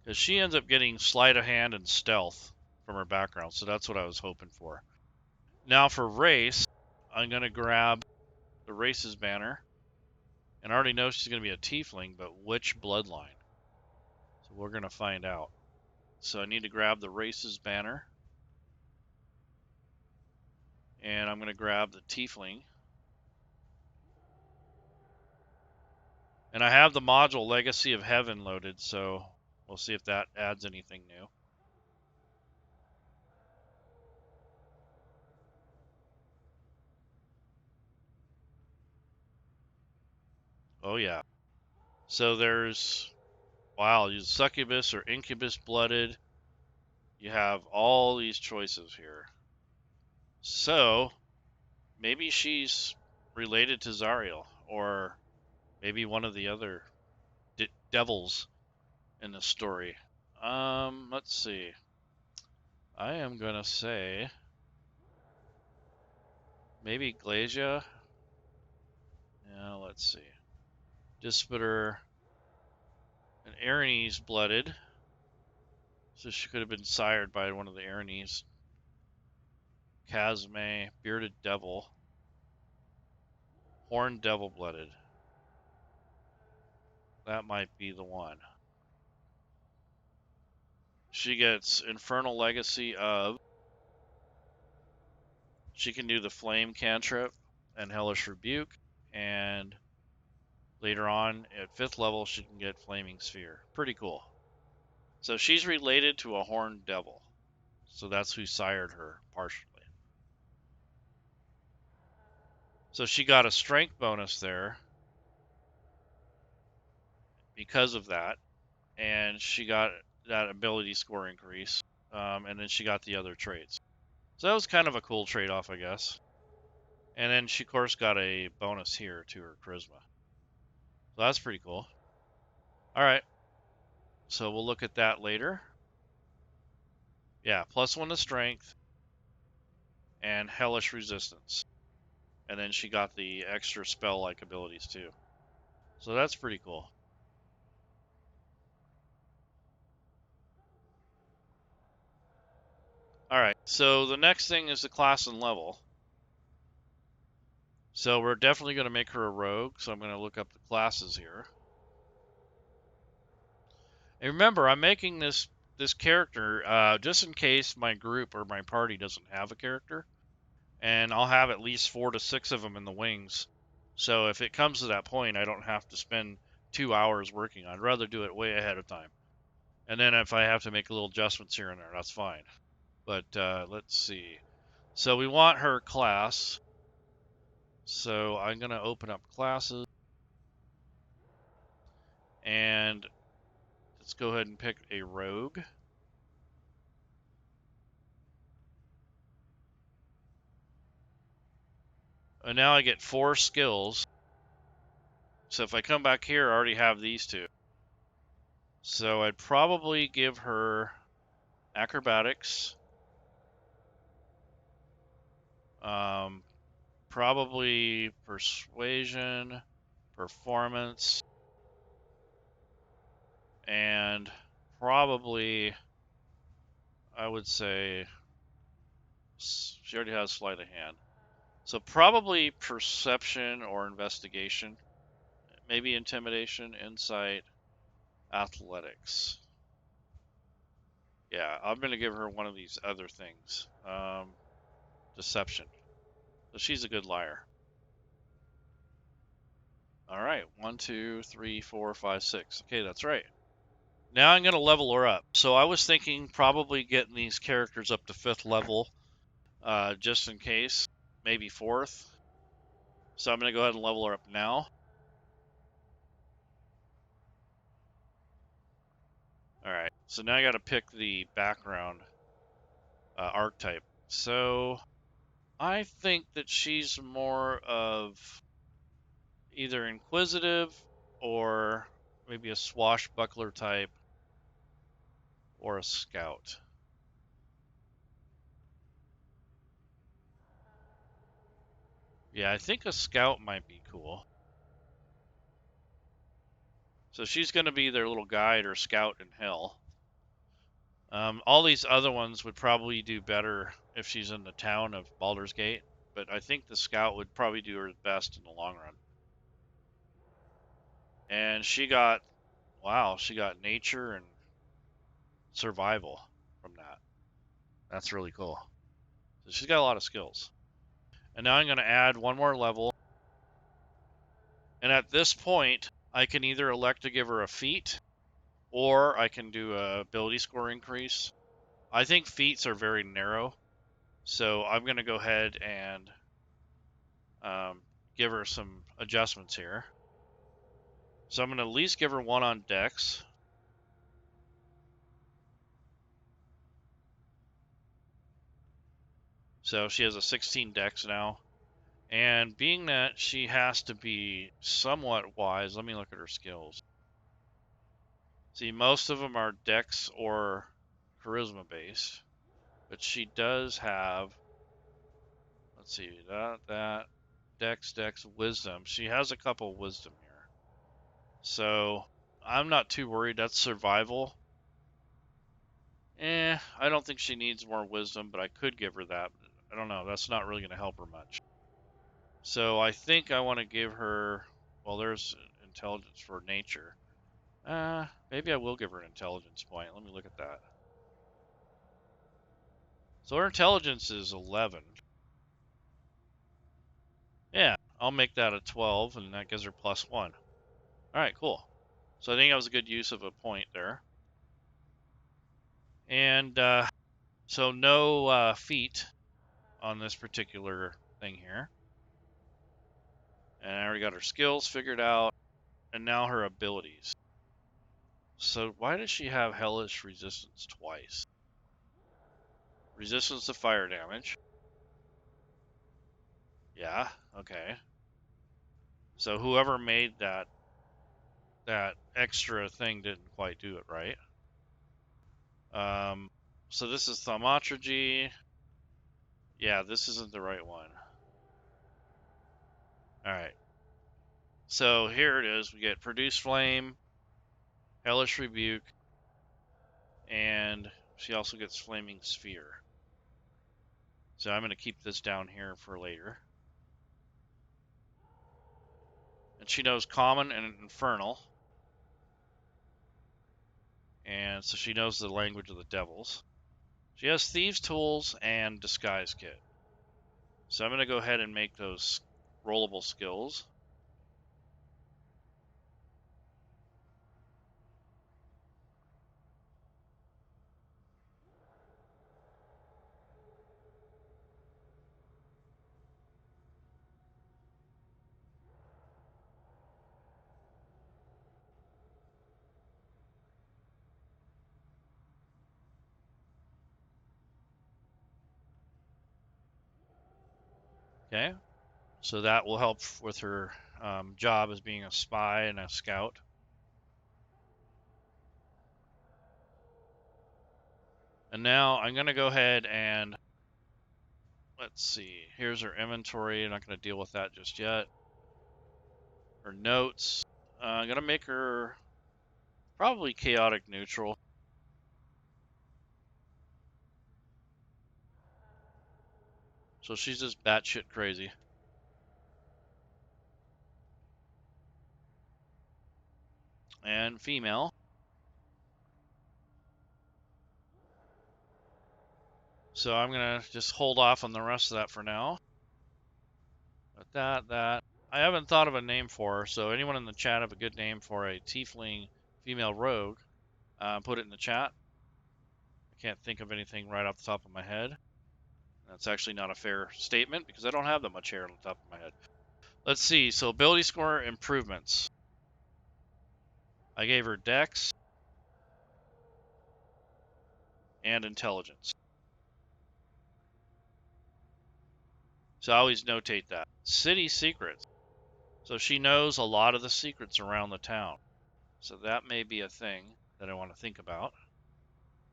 Because she ends up getting sleight of hand and stealth from her background, so that's what I was hoping for. Now for race, I'm going to grab the races banner. And I already know she's going to be a tiefling, but which bloodline? So we're going to find out. So I need to grab the races banner. And I'm going to grab the tiefling. And I have the module Legacy of Heaven loaded, so we'll see if that adds anything new. Oh yeah. So there's, wow, you succubus or incubus blooded. You have all these choices here. So maybe she's related to Zariel, or maybe one of the other devils in the story. Let's see. I am gonna say maybe Glacia. Yeah, let's see. Dispeter and Aranese blooded. So she could have been sired by one of the Aranese. Casme, bearded devil. Horned devil blooded. That might be the one. She gets Infernal Legacy of. She can do the Flame Cantrip and Hellish Rebuke, and later on at 5th level she can get Flaming Sphere. Pretty cool. So she's related to a Horned Devil. So that's who sired her, partially. So she got a Strength bonus there because of that, and she got that ability score increase, and then she got the other traits. So that was kind of a cool trade-off, I guess. And then she, of course, got a bonus here to her charisma. So that's pretty cool. All right. So we'll look at that later. Yeah, +1 to strength and hellish resistance. And then she got the extra spell-like abilities too. So that's pretty cool. All right. So the next thing is the class and level. So we're definitely going to make her a rogue. So I'm going to look up the classes here. And remember, I'm making this character just in case my group or my party doesn't have a character, and I'll have at least 4 to 6 of them in the wings. So if it comes to that point, I don't have to spend 2 hours working. I'd rather do it way ahead of time. And then if I have to make little adjustments here and there, that's fine. But let's see. So we want her class. So I'm going to open up classes. And let's go ahead and pick a rogue. And now I get 4 skills. So if I come back here, I already have these 2. So I'd probably give her acrobatics. Probably persuasion, performance, and probably, I would say, she already has sleight of hand. So probably perception or investigation, maybe intimidation, insight, athletics. Yeah, I'm going to give her one of these other things. Deception. So she's a good liar. All right, 1, 2, 3, 4, 5, 6. Okay, that's right. Now I'm going to level her up. So I was thinking probably getting these characters up to 5th level, just in case, maybe 4th. So I'm going to go ahead and level her up now. All right, so now I got to pick the background archetype. So I think that she's more of either inquisitive or maybe a swashbuckler type or a scout. Yeah, I think a scout might be cool. So she's going to be their little guide or scout in hell. All these other ones would probably do better if she's in the town of Baldur's Gate, but I think the scout would probably do her best in the long run. And she got, wow, she got nature and survival from that. That's really cool. So she's got a lot of skills. And now I'm going to add one more level. And at this point, I can either elect to give her a feat, or I can do a ability score increase. I think feats are very narrow, so I'm going to go ahead and give her some adjustments here. So I'm going to at least give her 1 on Dex. So she has a 16 Dex now. And being that she has to be somewhat wise, let me look at her skills. See, most of them are Dex or Charisma based. But she does have, let's see, that, Dex, Wisdom. She has a couple Wisdom here. So I'm not too worried. That's survival. I don't think she needs more Wisdom, but I could give her that. I don't know. That's not really going to help her much. So I think I want to give her, well, there's intelligence for nature. Maybe I will give her an intelligence point. Let me look at that. So her intelligence is 11. Yeah, I'll make that a 12, and that gives her +1. All right, cool. So I think that was a good use of a point there. And so no feet on this particular thing here. And I already got her skills figured out, and now her abilities. So why does she have hellish resistance twice? Resistance to fire damage. Yeah, okay. So whoever made that extra thing didn't quite do it right. So this is thaumaturgy. Yeah, this isn't the right one. All right. So here it is. We get produce flame, hellish rebuke, and she also gets flaming sphere. So I'm going to keep this down here for later. And she knows common and infernal. And so she knows the language of the devils. She has thieves' tools and disguise kit. So I'm going to go ahead and make those rollable skills. Okay. So that will help with her job as being a spy and a scout. And now I'm going to go ahead and let's see. Here's her inventory. I'm not going to deal with that just yet. Her notes. I'm going to make her probably chaotic neutral. So she's just batshit crazy. And female. So I'm going to just hold off on the rest of that for now. But that. I haven't thought of a name for her, so anyone in the chat have a good name for a tiefling female rogue, put it in the chat. I can't think of anything right off the top of my head. That's actually not a fair statement because I don't have that much hair on the top of my head. Let's see. So ability score improvements. I gave her Dex and Intelligence. So I always notate that. City secrets. So she knows a lot of the secrets around the town. So that may be a thing that I want to think about.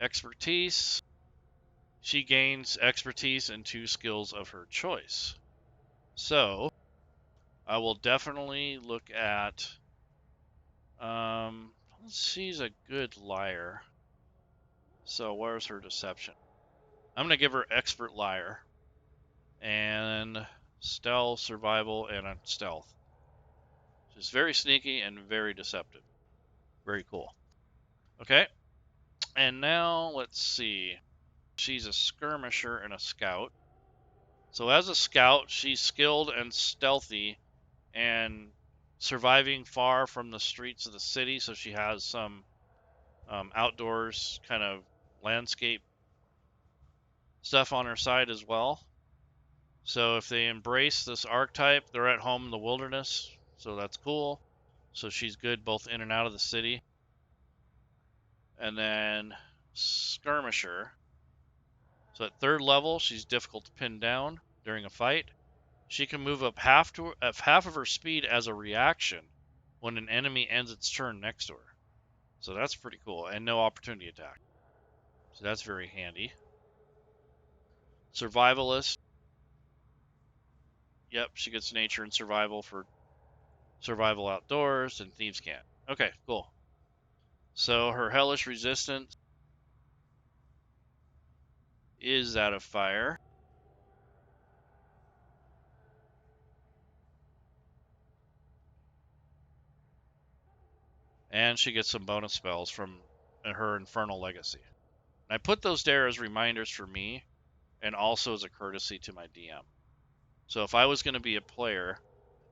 Expertise. She gains expertise in 2 skills of her choice. So I will definitely look at. She's a good liar. So where's her deception? I'm gonna give her expert liar and stealth, survival, and a stealth. She's very sneaky and very deceptive. Very cool. Okay, and now let's see. She's a skirmisher and a scout. So as a scout, she's skilled and stealthy and surviving far from the streets of the city. So she has some outdoors kind of landscape stuff on her side as well. So if they embrace this archetype, they're at home in the wilderness. So that's cool. So she's good both in and out of the city. And then Skirmisher. So at 3rd level, she's difficult to pin down during a fight. She can move up half of her speed as a reaction when an enemy ends its turn next to her. So that's pretty cool. And no opportunity attack. So that's very handy. Survivalist. Yep, she gets nature and survival for survival outdoors and thieves can't. Okay, cool. So her hellish resistance is that of fire. And she gets some bonus spells from her Infernal Legacy. And I put those there as reminders for me and also as a courtesy to my DM. So if I was going to be a player,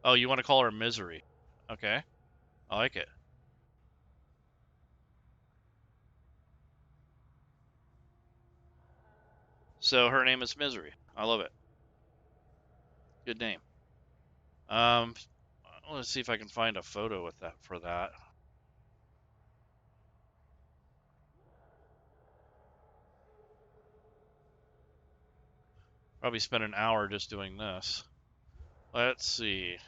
oh, you want to call her Misery? Okay, I like it. So her name is Misery. I love it. Good name. Let's see if I can find a photo with that for that. Probably spend an hour just doing this. Let's see.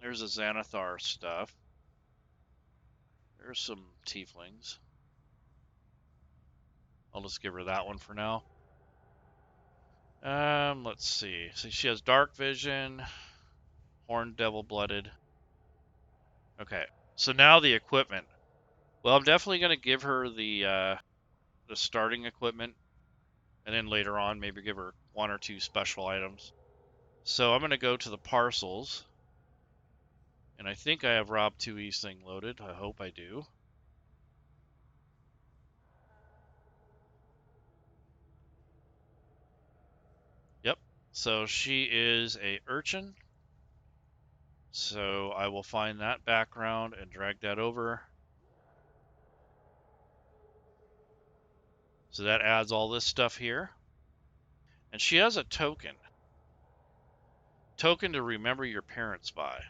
There's a Xanathar stuff. There's some tieflings. I'll just give her that one for now. Let's see. So she has dark vision, horned devil blooded. Okay. So now the equipment. Well, I'm definitely gonna give her the starting equipment, and then later on maybe give her 1 or 2 special items. So I'm gonna go to the parcels, and I think I have Rob 2E's thing loaded. I hope I do. Yep. So she is a urchin. So I will find that background and drag that over. So that adds all this stuff here. And she has a token. Token to remember your parents by.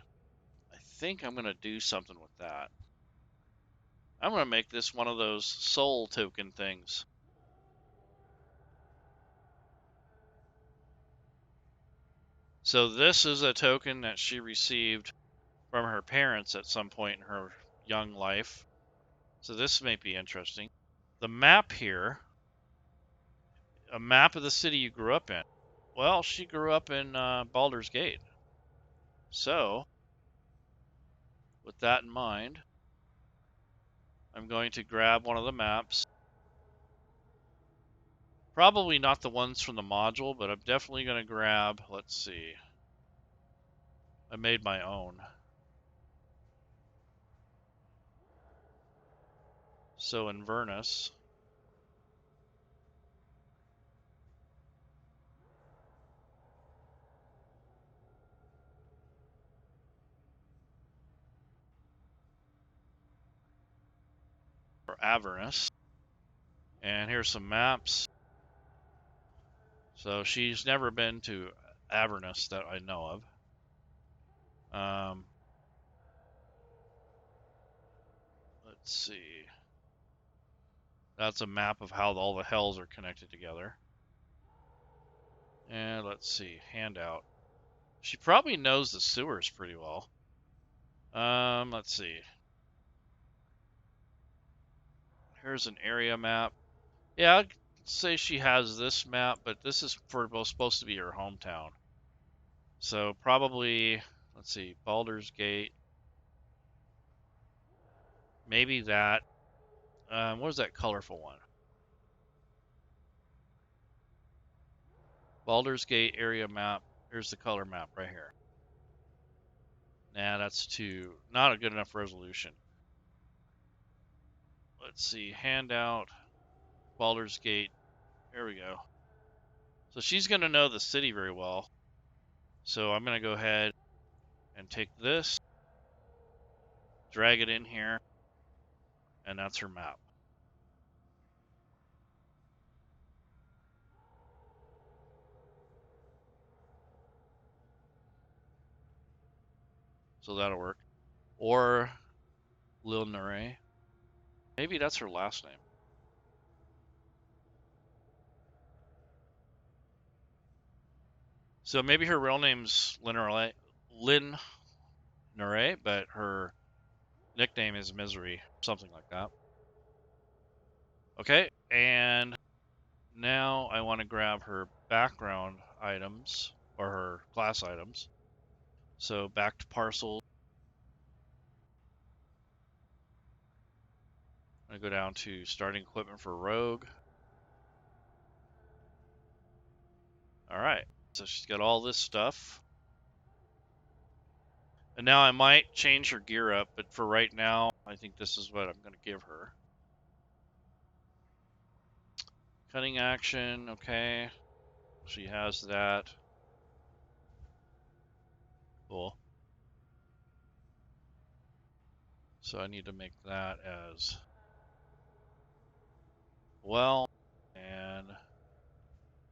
I think I'm going to do something with that. I'm going to make this one of those soul token things. So this is a token that she received from her parents at some point in her young life. So this may be interesting. The map here, a map of the city you grew up in. Well, she grew up in Baldur's Gate. So, with that in mind, I'm going to grab one of the maps. Probably not the ones from the module, but I'm definitely going to grab, let's see. I made my own. So Avernus. Or Avernus. And here's some maps. So she's never been to Avernus that I know of. Let's see. That's a map of how all the hells are connected together. And let's see, handout. She probably knows the sewers pretty well. Let's see. Here's an area map. Yeah, I'd say she has this map, but this is supposed to be her hometown. So probably, let's see, Baldur's Gate. Maybe that. What is that colorful one? Baldur's Gate area map. Here's the color map right here. Nah, that's not a good enough resolution. Let's see, handout, Baldur's Gate. Here we go. So she's going to know the city very well. So I'm going to go ahead and take this, drag it in here, and that's her map. so that'll work. Or Lil Nure. Maybe that's her last name. So maybe her real name's Lynn Nure, but her nickname is Misery, something like that. Okay, and now I want to grab her background items, or her class items. So back to parcels. I'm going to go down to starting equipment for Rogue. All right, so she's got all this stuff. And now I might change her gear up, but for right now, I think this is what I'm going to give her. Cutting action, okay. She has that. Cool. So I need to make that as well. And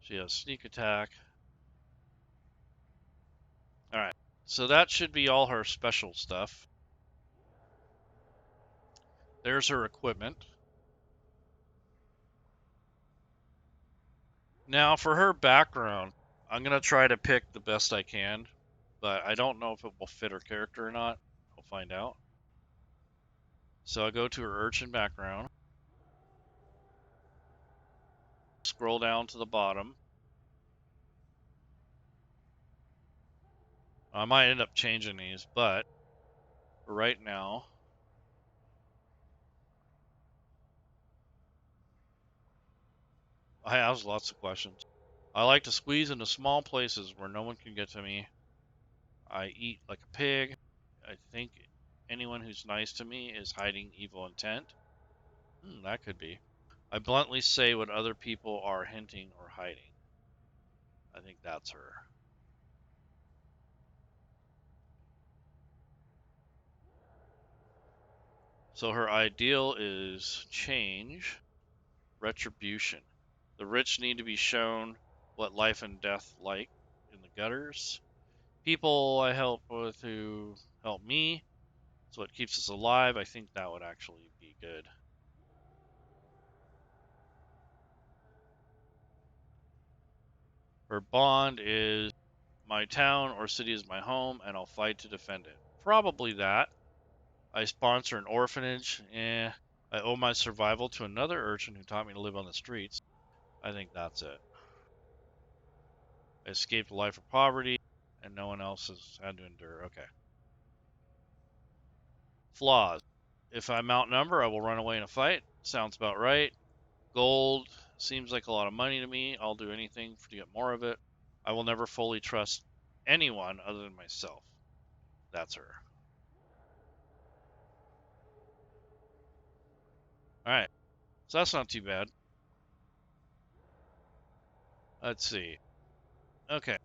she has sneak attack. All right. So that should be all her special stuff. There's her equipment. Now for her background, I'm going to try to pick the best I can, but I don't know if it will fit her character or not. I'll find out. So I go to her urchin background. Scroll down to the bottom. I might end up changing these, but for right now, I have lots of questions. I like to squeeze into small places where no one can get to me. I eat like a pig. I think anyone who's nice to me is hiding evil intent. That could be. I bluntly say what other people are hinting or hiding. I think that's her. So her ideal is change, retribution. The rich need to be shown what life and death like in the gutters. People I help with who help me. So it keeps us alive. I think that would actually be good. Her bond is my town or city is my home, and I'll fight to defend it. Probably that. I sponsor an orphanage. I owe my survival to another urchin who taught me to live on the streets. I think that's it. I escaped a life of poverty, and no one else has had to endure. Okay. Flaws. If I'm outnumbered, I will run away in a fight. Sounds about right. Gold seems like a lot of money to me. I'll do anything to get more of it. I will never fully trust anyone other than myself. That's her. All right. So that's not too bad. Let's see. Okay.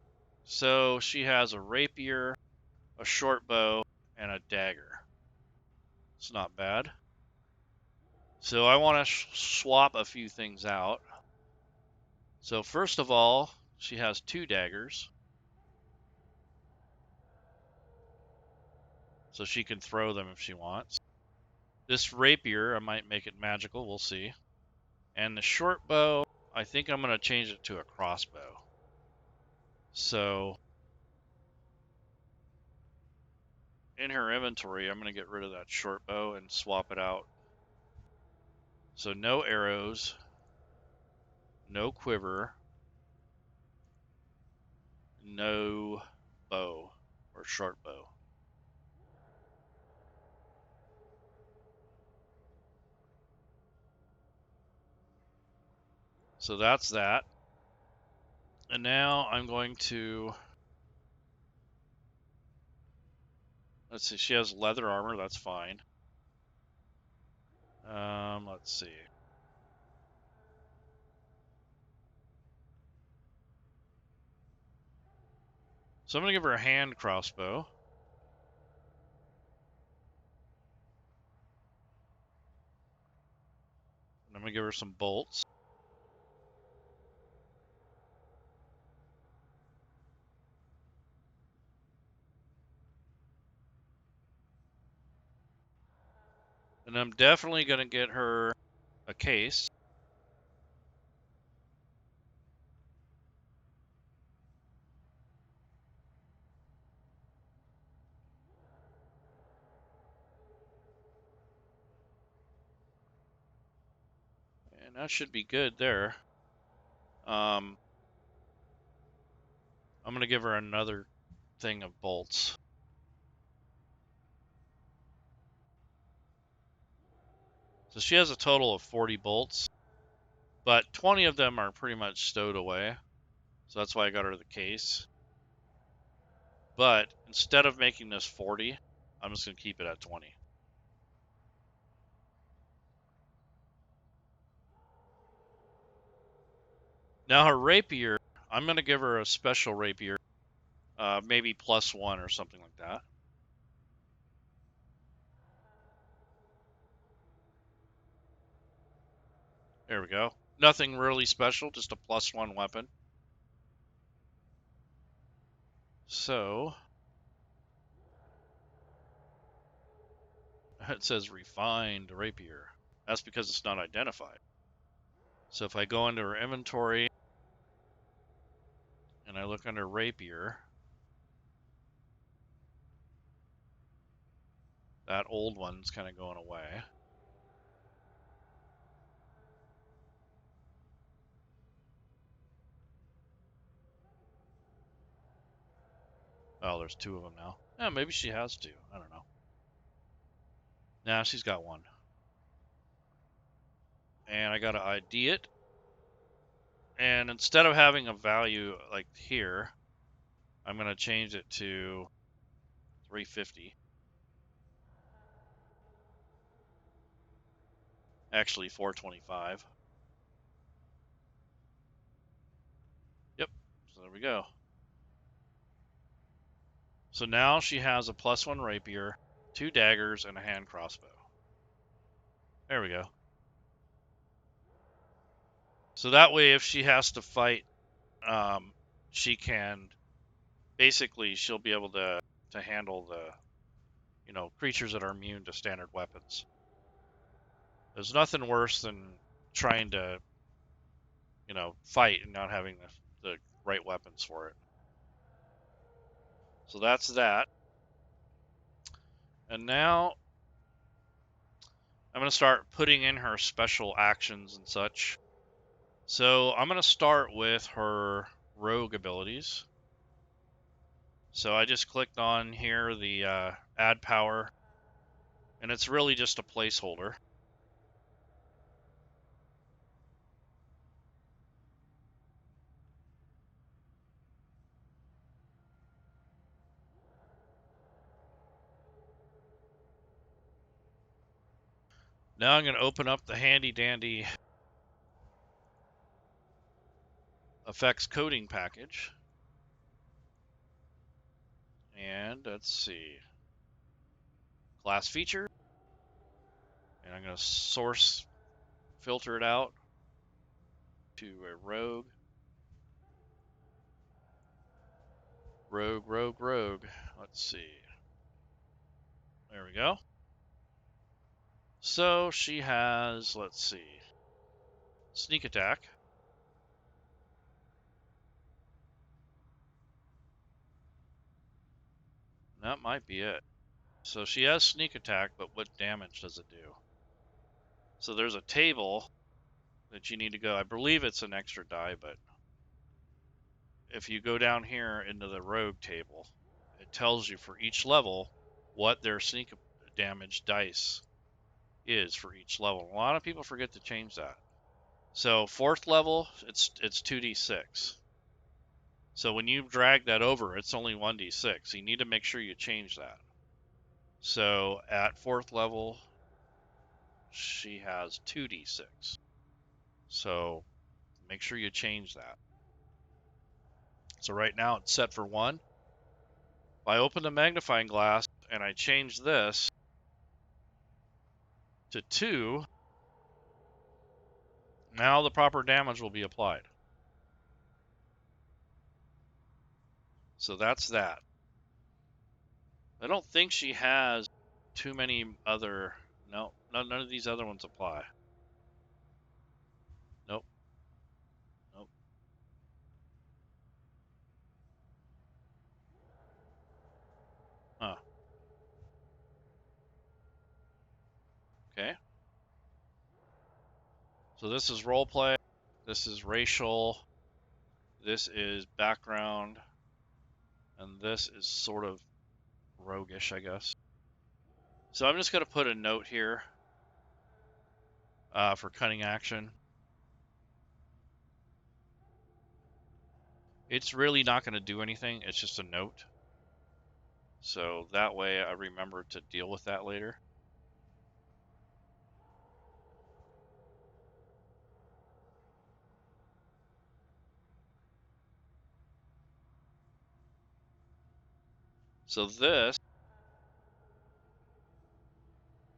So she has a rapier, a short bow, and a dagger. It's not bad. So I want to swap a few things out. So first of all, she has two daggers. So she can throw them if she wants. This rapier, I might make it magical. We'll see. And the short bow, I think I'm going to change it to a crossbow. So in her inventory, I'm going to get rid of that short bow and swap it out. So no arrows, no quiver, no bow or short bow. So that's that. And now I'm going to, let's see, she has leather armor, that's fine. Let's see. So I'm going to give her a hand crossbow. And I'm going to give her some bolts. And I'm definitely going to get her a case. And that should be good there. I'm going to give her another thing of bolts. So she has a total of 40 bolts, but 20 of them are pretty much stowed away. So that's why I got her the case. But instead of making this 40, I'm just going to keep it at 20. Now her rapier, I'm going to give her a special rapier, maybe +1 or something like that. There we go. Nothing really special, just a +1 weapon. So it says refined rapier. That's because it's not identified. So if I go into her inventory and I look under rapier, that old one's kind of going away. Oh, there's 2 of them now. Yeah, maybe she has 2. I don't know. Nah, she's got 1. And I gotta ID it. And instead of having a value like here, I'm gonna change it to 350. Actually, 425. Yep. So there we go. So now she has a +1 rapier, 2 daggers, and a hand crossbow. There we go. So that way, if she has to fight, she can basically she'll be able to handle the creatures that are immune to standard weapons. There's nothing worse than trying to fight and not having the right weapons for it. So that's that. And now I'm going to start putting in her special actions and such. So I'm going to start with her rogue abilities. So I just clicked on here the add power, and it's really just a placeholder. Now I'm going to open up the handy dandy effects coding package. And let's see. Class feature. And I'm going to source filter it out to a rogue. Rogue. Let's see. There we go. So she has, let's see, sneak attack. That might be it. So she has sneak attack, but what damage does it do? So there's a table that you need to go. I believe it's an extra die, but if you go down here into the rogue table, it tells you for each level what their sneak damage dice is for each level. A lot of people forget to change that. So 4th level, it's 2d6. So when you drag that over, it's only 1d6. You need to make sure you change that. So at 4th level, she has 2d6. So make sure you change that. So right now it's set for 1. If I open the magnifying glass and I change this to 2, now the proper damage will be applied. So that's that. I don't think she has too many other No, none of these other ones apply. Nope. Nope. Huh. Okay. So this is role play. This is racial. This is background. And this is sort of roguish, I guess. So I'm just going to put a note here for cunning action. It's really not going to do anything. It's just a note. So that way I remember to deal with that later. So this,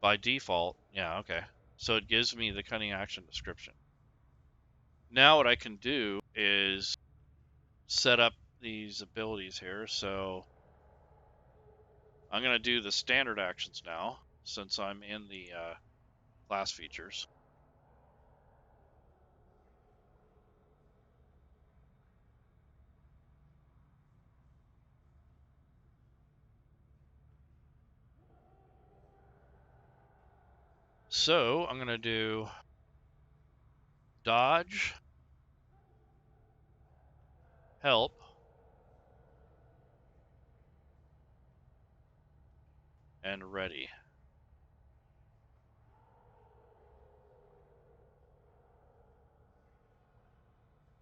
by default, yeah, okay. So it gives me the cunning action description. Now what I can do is set up these abilities here. So I'm going to do the standard actions now, since I'm in the class features. So I'm going to do dodge, help, and ready.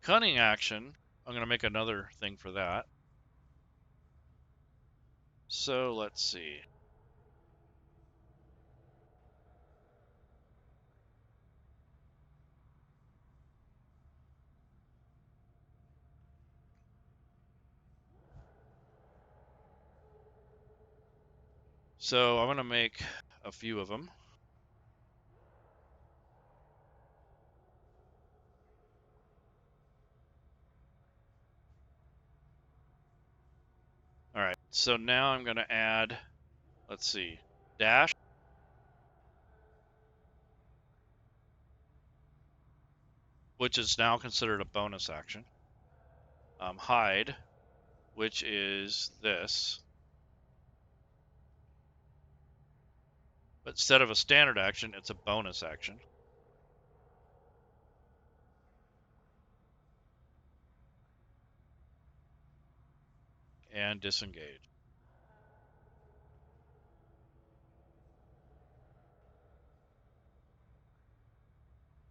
Cunning action, I'm going to make another thing for that. So let's see. So I'm going to make a few of them. All right, so now I'm going to add, let's see, dash, which is now considered a bonus action. Hide, which is this. But instead of a standard action, it's a bonus action. And disengage.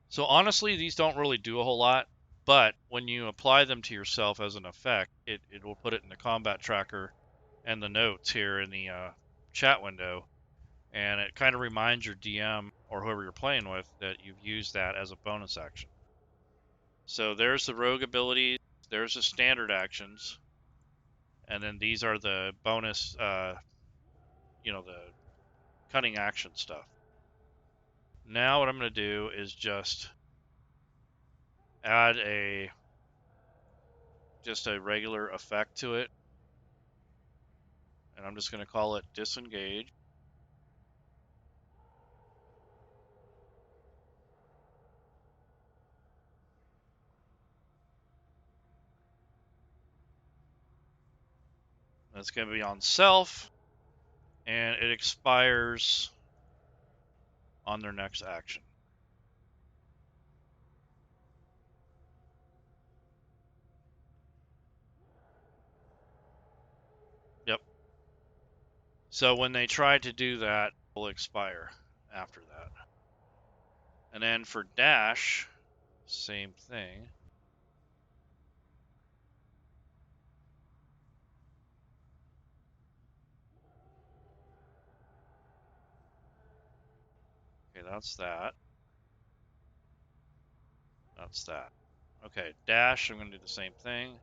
So honestly, these don't really do a whole lot, but when you apply them to yourself as an effect, it will put it in the combat tracker and the notes here in the chat window, and it kind of reminds your DM or whoever you're playing with that you've used that as a bonus action. So there's the rogue abilities, there's the standard actions, and then these are the bonus, the cunning action stuff. Now what I'm going to do is just add just a regular effect to it, and I'm just going to call it disengage. That's going to be on self, and it expires on their next action. Yep. So when they try to do that, it will expire after that. And then for dash, same thing. Okay, that's that. That's that. Okay, dash, I'm going to do the same thing.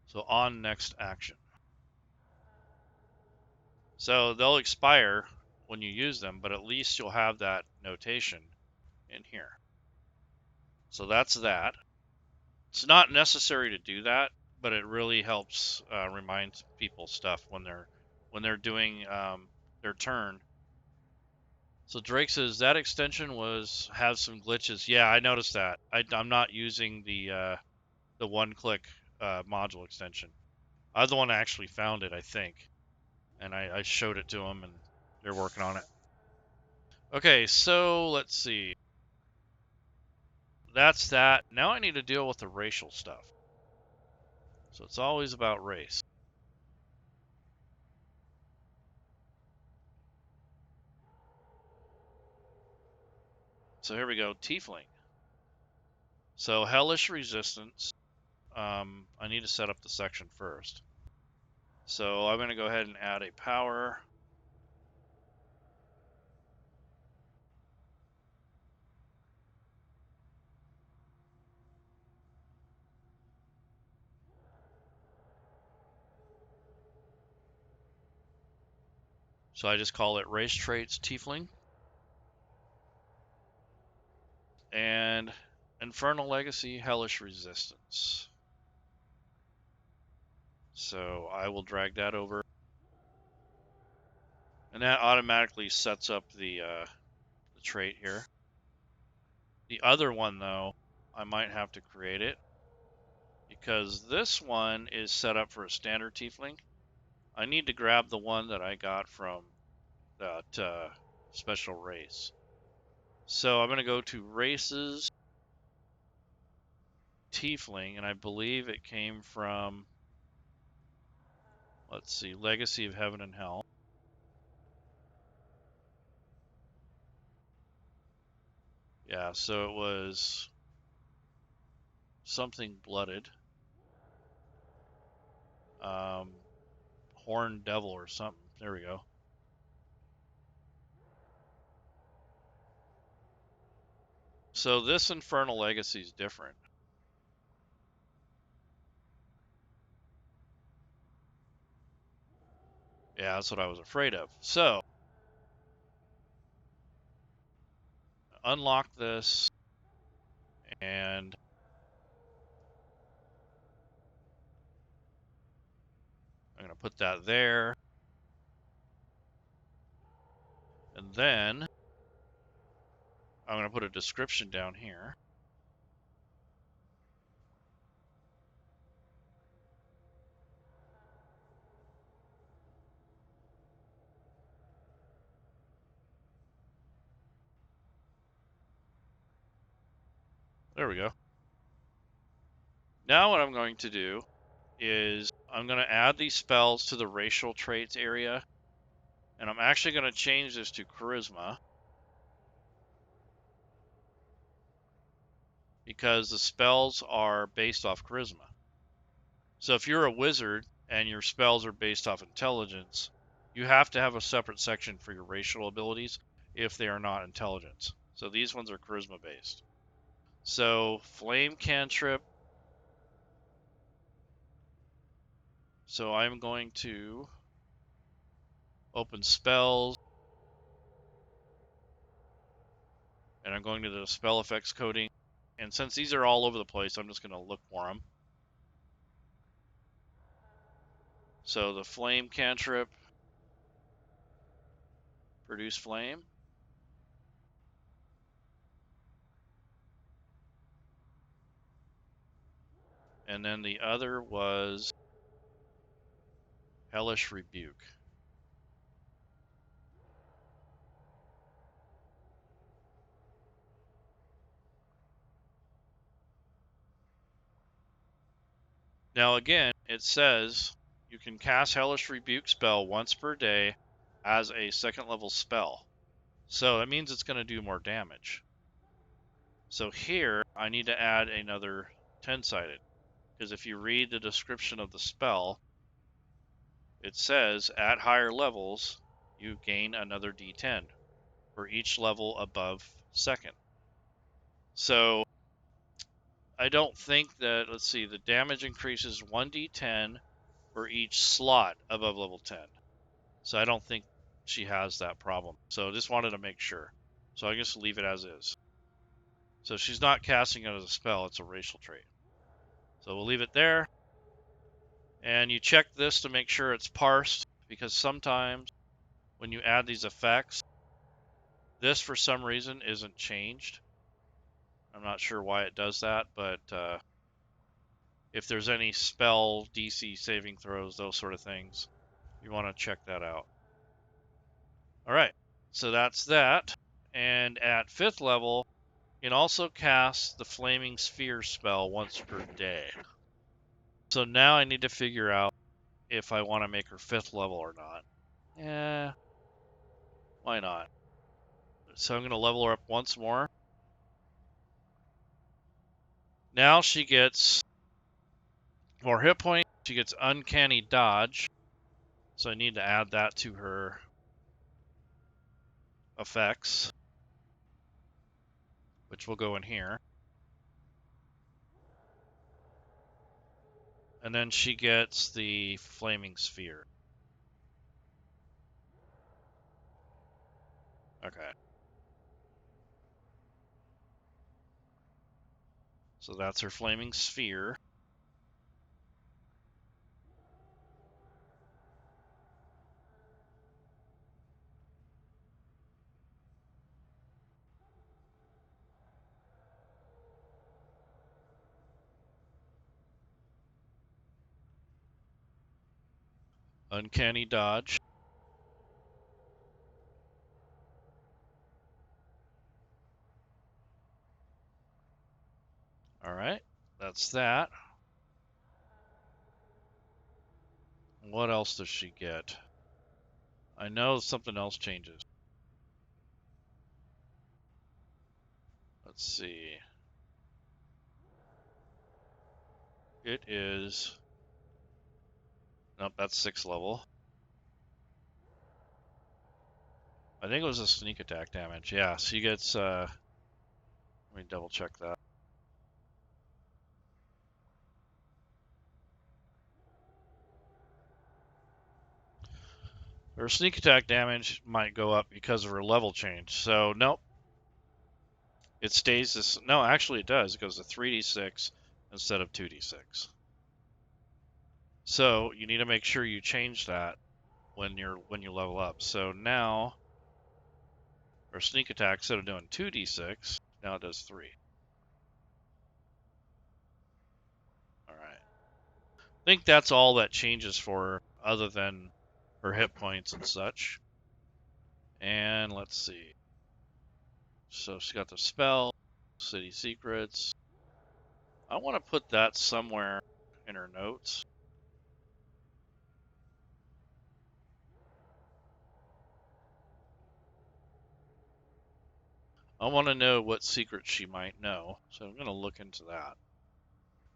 So on next action. So they'll expire when you use them, but at least you'll have that notation in here. So that's that. It's not necessary to do that, but it really helps remind people stuff when they're doing their turn. So Drake says that extension has some glitches. Yeah, I noticed that. I'm not using the one-click module extension. I'm the one that actually found it, I think, and I showed it to them, and they're working on it. Okay, so let's see. That's that. Now I need to deal with the racial stuff. So it's always about race. So here we go, Tiefling. So Hellish Resistance. I need to set up the section first. So I'm going to go ahead and add a power. So I just call it Race Traits Tiefling. And Infernal Legacy Hellish Resistance. So I will drag that over. And that automatically sets up the trait here. The other one, though, I might have to create it, because this one is set up for a standard Tiefling. I need to grab the one that I got from that special race. So I'm going to go to Races, Tiefling, and I believe it came from, let's see, Legacy of Heaven and Hell. Yeah, so it was something blooded. Horned Devil or something. There we go. So this Infernal Legacy is different. Yeah, that's what I was afraid of. So, unlock this, and I'm going to put that there. And then I'm going to put a description down here. There we go. Now what I'm going to do is I'm going to add these spells to the racial traits area, and I'm actually going to change this to charisma, because the spells are based off charisma. So if you're a wizard and your spells are based off intelligence, you have to have a separate section for your racial abilities if they are not intelligence. So these ones are charisma based. So flame cantrip. So I'm going to open spells, and I'm going to the spell effects coding. And since these are all over the place, I'm just going to look for them. So the flame cantrip, produce flame. And then the other was hellish rebuke. Now again, it says you can cast hellish rebuke spell once per day as a second level spell. So that means it's going to do more damage. So here, I need to add another 10-sided, because if you read the description of the spell, it says at higher levels, you gain another d10 for each level above second. So I don't think that, let's see, the damage increases 1d10 for each slot above level 10. So I don't think she has that problem. So just wanted to make sure. So I guess leave it as is. So she's not casting it as a spell, it's a racial trait. So we'll leave it there. And you check this to make sure it's parsed, because sometimes when you add these effects, this for some reason isn't changed. I'm not sure why it does that, but if there's any spell DC saving throws, those sort of things, you want to check that out. All right, so that's that. And at 5th level, you can also cast the Flaming Sphere spell once per day. So now I need to figure out if I want to make her 5th level or not. Yeah, why not? So I'm going to level her up once more. Now she gets more hit points. She gets Uncanny Dodge. So I need to add that to her effects, which will go in here. And then she gets the Flaming Sphere. Okay. So that's her Flaming Sphere. Uncanny Dodge. All right, that's that. What else does she get? I know something else changes. Let's see. It is... Nope, that's 6th level. I think it was a sneak attack damage. Yeah, she gets... let me double check that. Her sneak attack damage might go up because of her level change. So, nope. It stays this... No, actually it does. It goes to 3d6 instead of 2d6. So, you need to make sure you change that when you level up. So now, her sneak attack, instead of doing 2d6, now it does 3. Alright. I think that's all that changes for her, other than her hit points and such. And let's see. So she's got the spell, city secrets. I want to put that somewhere in her notes. I want to know what secrets she might know, so I'm going to look into that.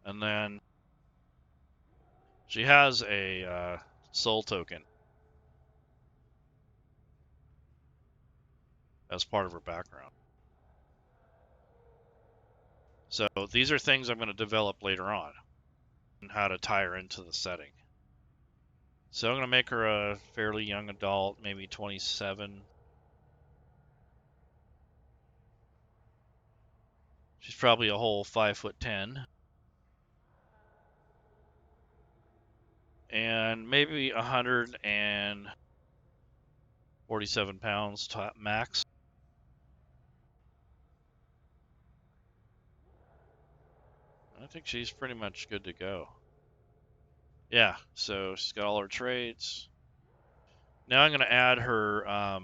And then she has a soul token as part of her background. So these are things I'm going to develop later on, and how to tie her into the setting. So I'm going to make her a fairly young adult, maybe 27. She's probably a whole 5'10", and maybe 147 pounds top max. I think she's pretty much good to go. Yeah, so she's got all her traits. Now I'm going to add her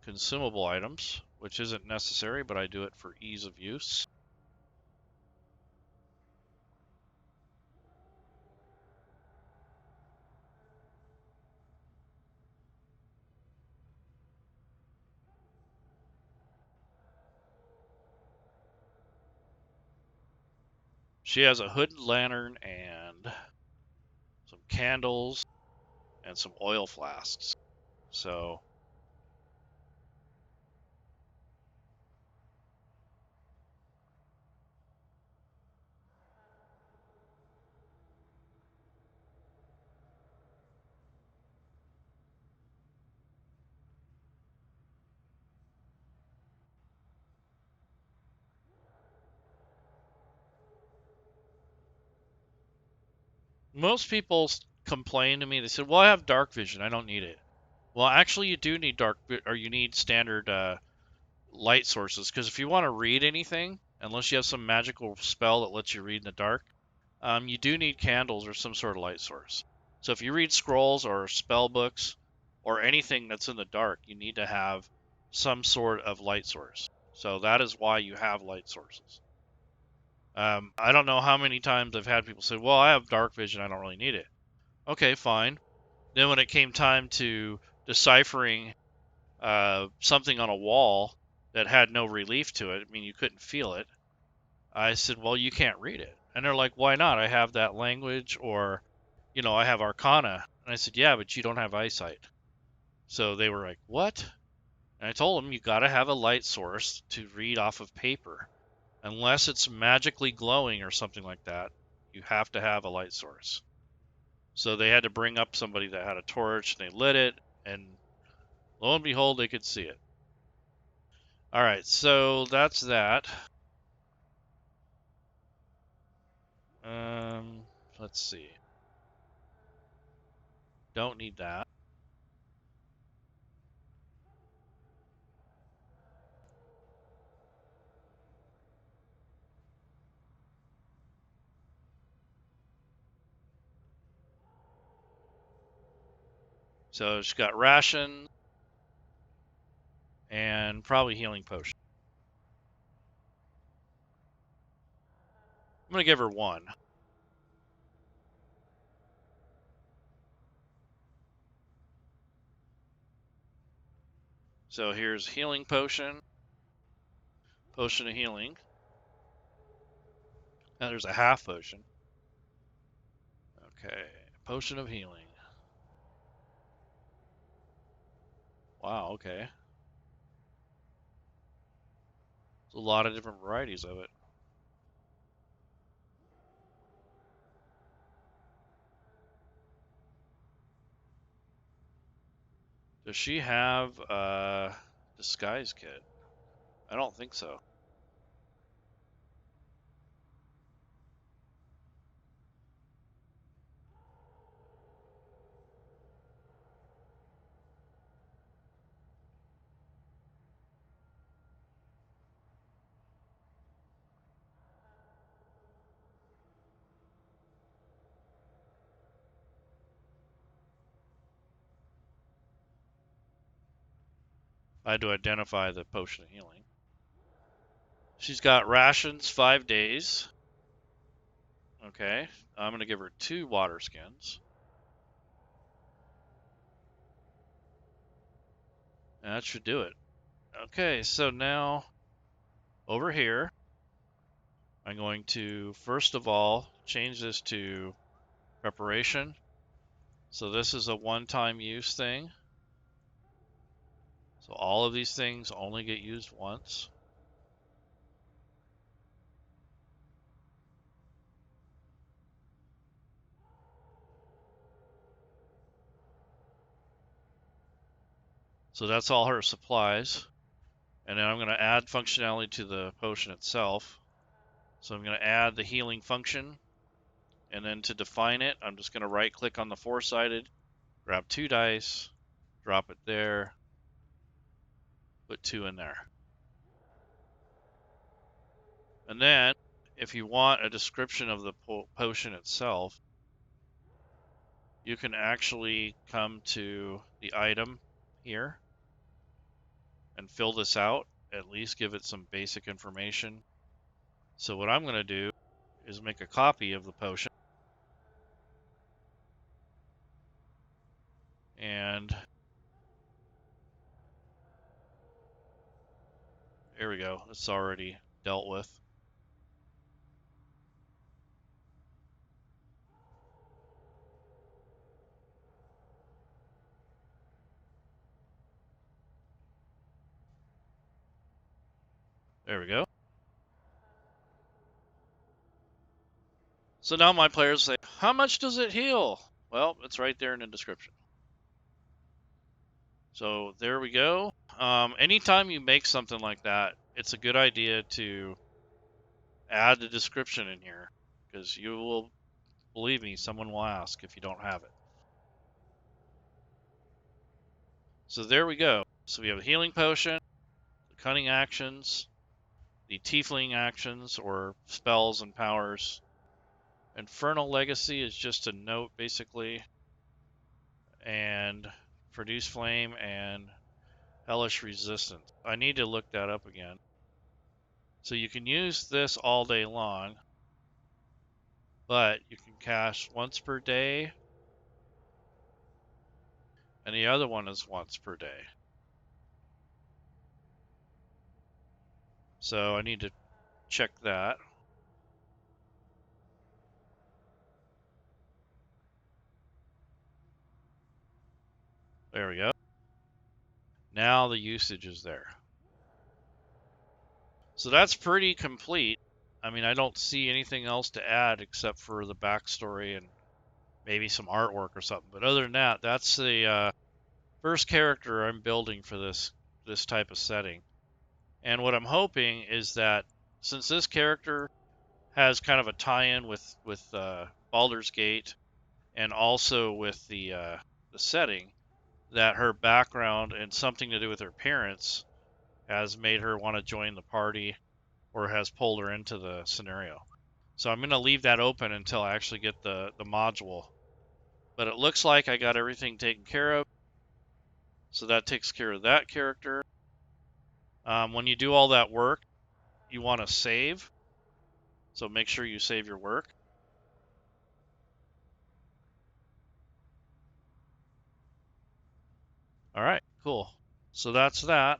consumable items, which isn't necessary, but I do it for ease of use. She has a hooded lantern and some candles and some oil flasks. So Most people complain to me. They said, "Well, I have dark vision. I don't need it." Well, actually, you do need or you need standard light sources, because if you want to read anything, unless you have some magical spell that lets you read in the dark, you do need candles or some sort of light source. So if you read scrolls or spell books or anything that's in the dark, you need to have some sort of light source. So that is why you have light sources. I don't know how many times I've had people say, "Well, I have dark vision. I don't really need it." Okay, fine. Then when it came time to deciphering something on a wall that had no relief to it, I mean, you couldn't feel it, I said, "Well, you can't read it." And they're like, "Why not? I have that language, or, I have Arcana." And I said, "Yeah, but you don't have eyesight." So they were like, "What?" And I told them, you got to have a light source to read off of paper. Unless it's magically glowing or something like that, you have to have a light source. So they had to bring up somebody that had a torch, and they lit it, and lo and behold, they could see it. All right, so that's that. Um, let's see. Don't need that. So she's got ration and probably healing potion. I'm gonna give her one. So here's healing potion, potion of healing. Now there's a half potion. Okay, potion of healing. Wow, okay. There's a lot of different varieties of it. Does she have a disguise kit? I don't think so. I had to identify the potion of healing. She's got rations 5 days. Okay, I'm gonna give her 2 water skins. And that should do it. Okay, so now over here, I'm going to first of all change this to preparation. So this is a one-time use thing. So all of these things only get used once. So that's all her supplies. And then I'm going to add functionality to the potion itself. So I'm going to add the healing function. And then to define it, I'm just going to right click on the four-sided, grab 2 dice, drop it there, put 2 in there. And then if you want a description of the potion itself, you can actually come to the item here and fill this out, at least give it some basic information. So what I'm going to do is make a copy of the potion, and there we go. It's already dealt with. There we go. So now my players say, how much does it heal? Well, it's right there in the description. So there we go. Anytime you make something like that, it's a good idea to add the description in here, because you will believe me, someone will ask if you don't have it. So there we go. So we have a healing potion, the cunning actions, the tiefling actions or spells and powers. Infernal Legacy is just a note, basically, and produce flame and hellish resistance. I need to look that up again. So you can use this all day long, but you can cast once per day, and the other one is once per day. So I need to check that. There we go. Now the usage is there. So that's pretty complete. I mean, I don't see anything else to add except for the backstory and maybe some artwork or something. But other than that, that's the first character I'm building for this type of setting. And what I'm hoping is that since this character has kind of a tie-in with Baldur's Gate and also with the setting, that her background and something to do with her parents has made her want to join the party or has pulled her into the scenario. So I'm going to leave that open until I actually get the module. But it looks like I got everything taken care of. So that takes care of that character. When you do all that work, you want to save. So make sure you save your work. All right, cool. So that's that.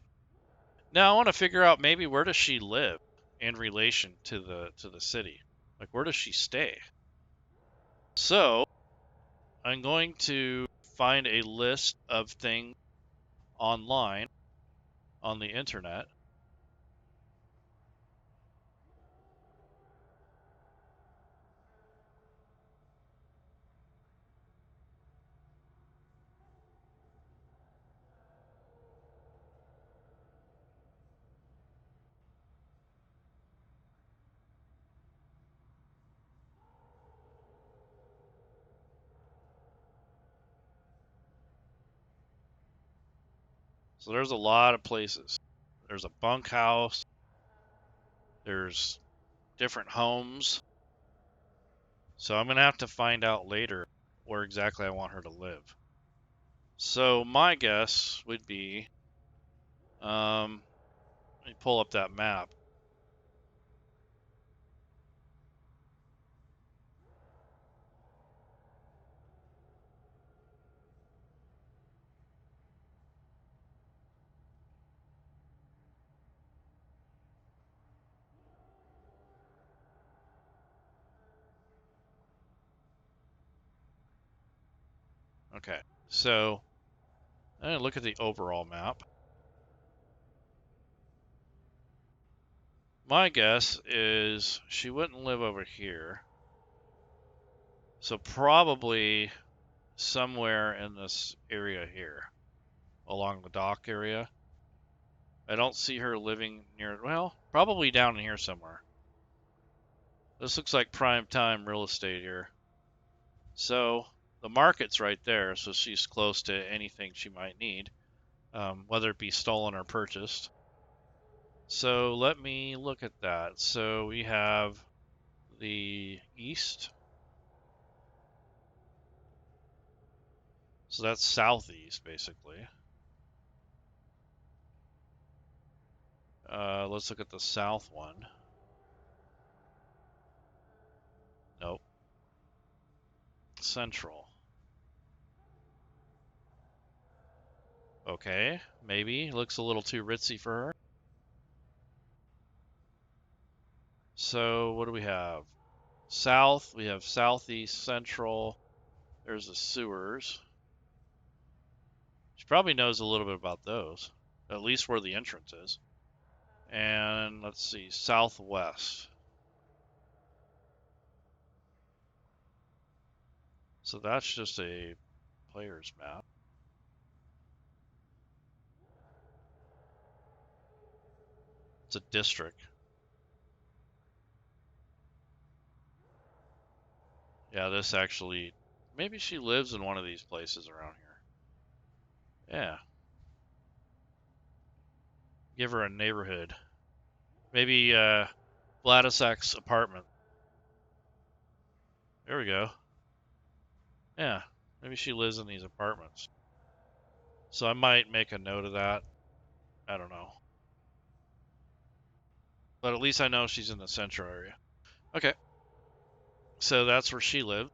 Now I want to figure out maybe where does she live in relation to the city? Like where does she stay? So I'm going to find a list of things online on the internet. So there's a lot of places. There's a bunkhouse. There's different homes. So I'm going to have to find out later where exactly I want her to live. So my guess would be, let me pull up that map. Okay, so I'm going to look at the overall map. My guess is she wouldn't live over here. So probably somewhere in this area here, along the dock area. I don't see her living near, well, probably down here somewhere. This looks like prime time real estate here. So the market's right there, so she's close to anything she might need, whether it be stolen or purchased. So let me look at that. So we have the east. So that's southeast, basically. Let's look at the south one. Nope. Central. Okay, maybe. Looks a little too ritzy for her. So what do we have? South, we have southeast, central. There's the sewers. She probably knows a little bit about those, at least where the entrance is. And let's see, southwest. So that's just a player's map. It's a district. Yeah, this actually, maybe she lives in one of these places around here. Yeah. Give her a neighborhood. Maybe Vladisak's apartment. There we go. Yeah, maybe she lives in these apartments. So I might make a note of that. I don't know. But at least I know she's in the central area. Okay, so that's where she lived.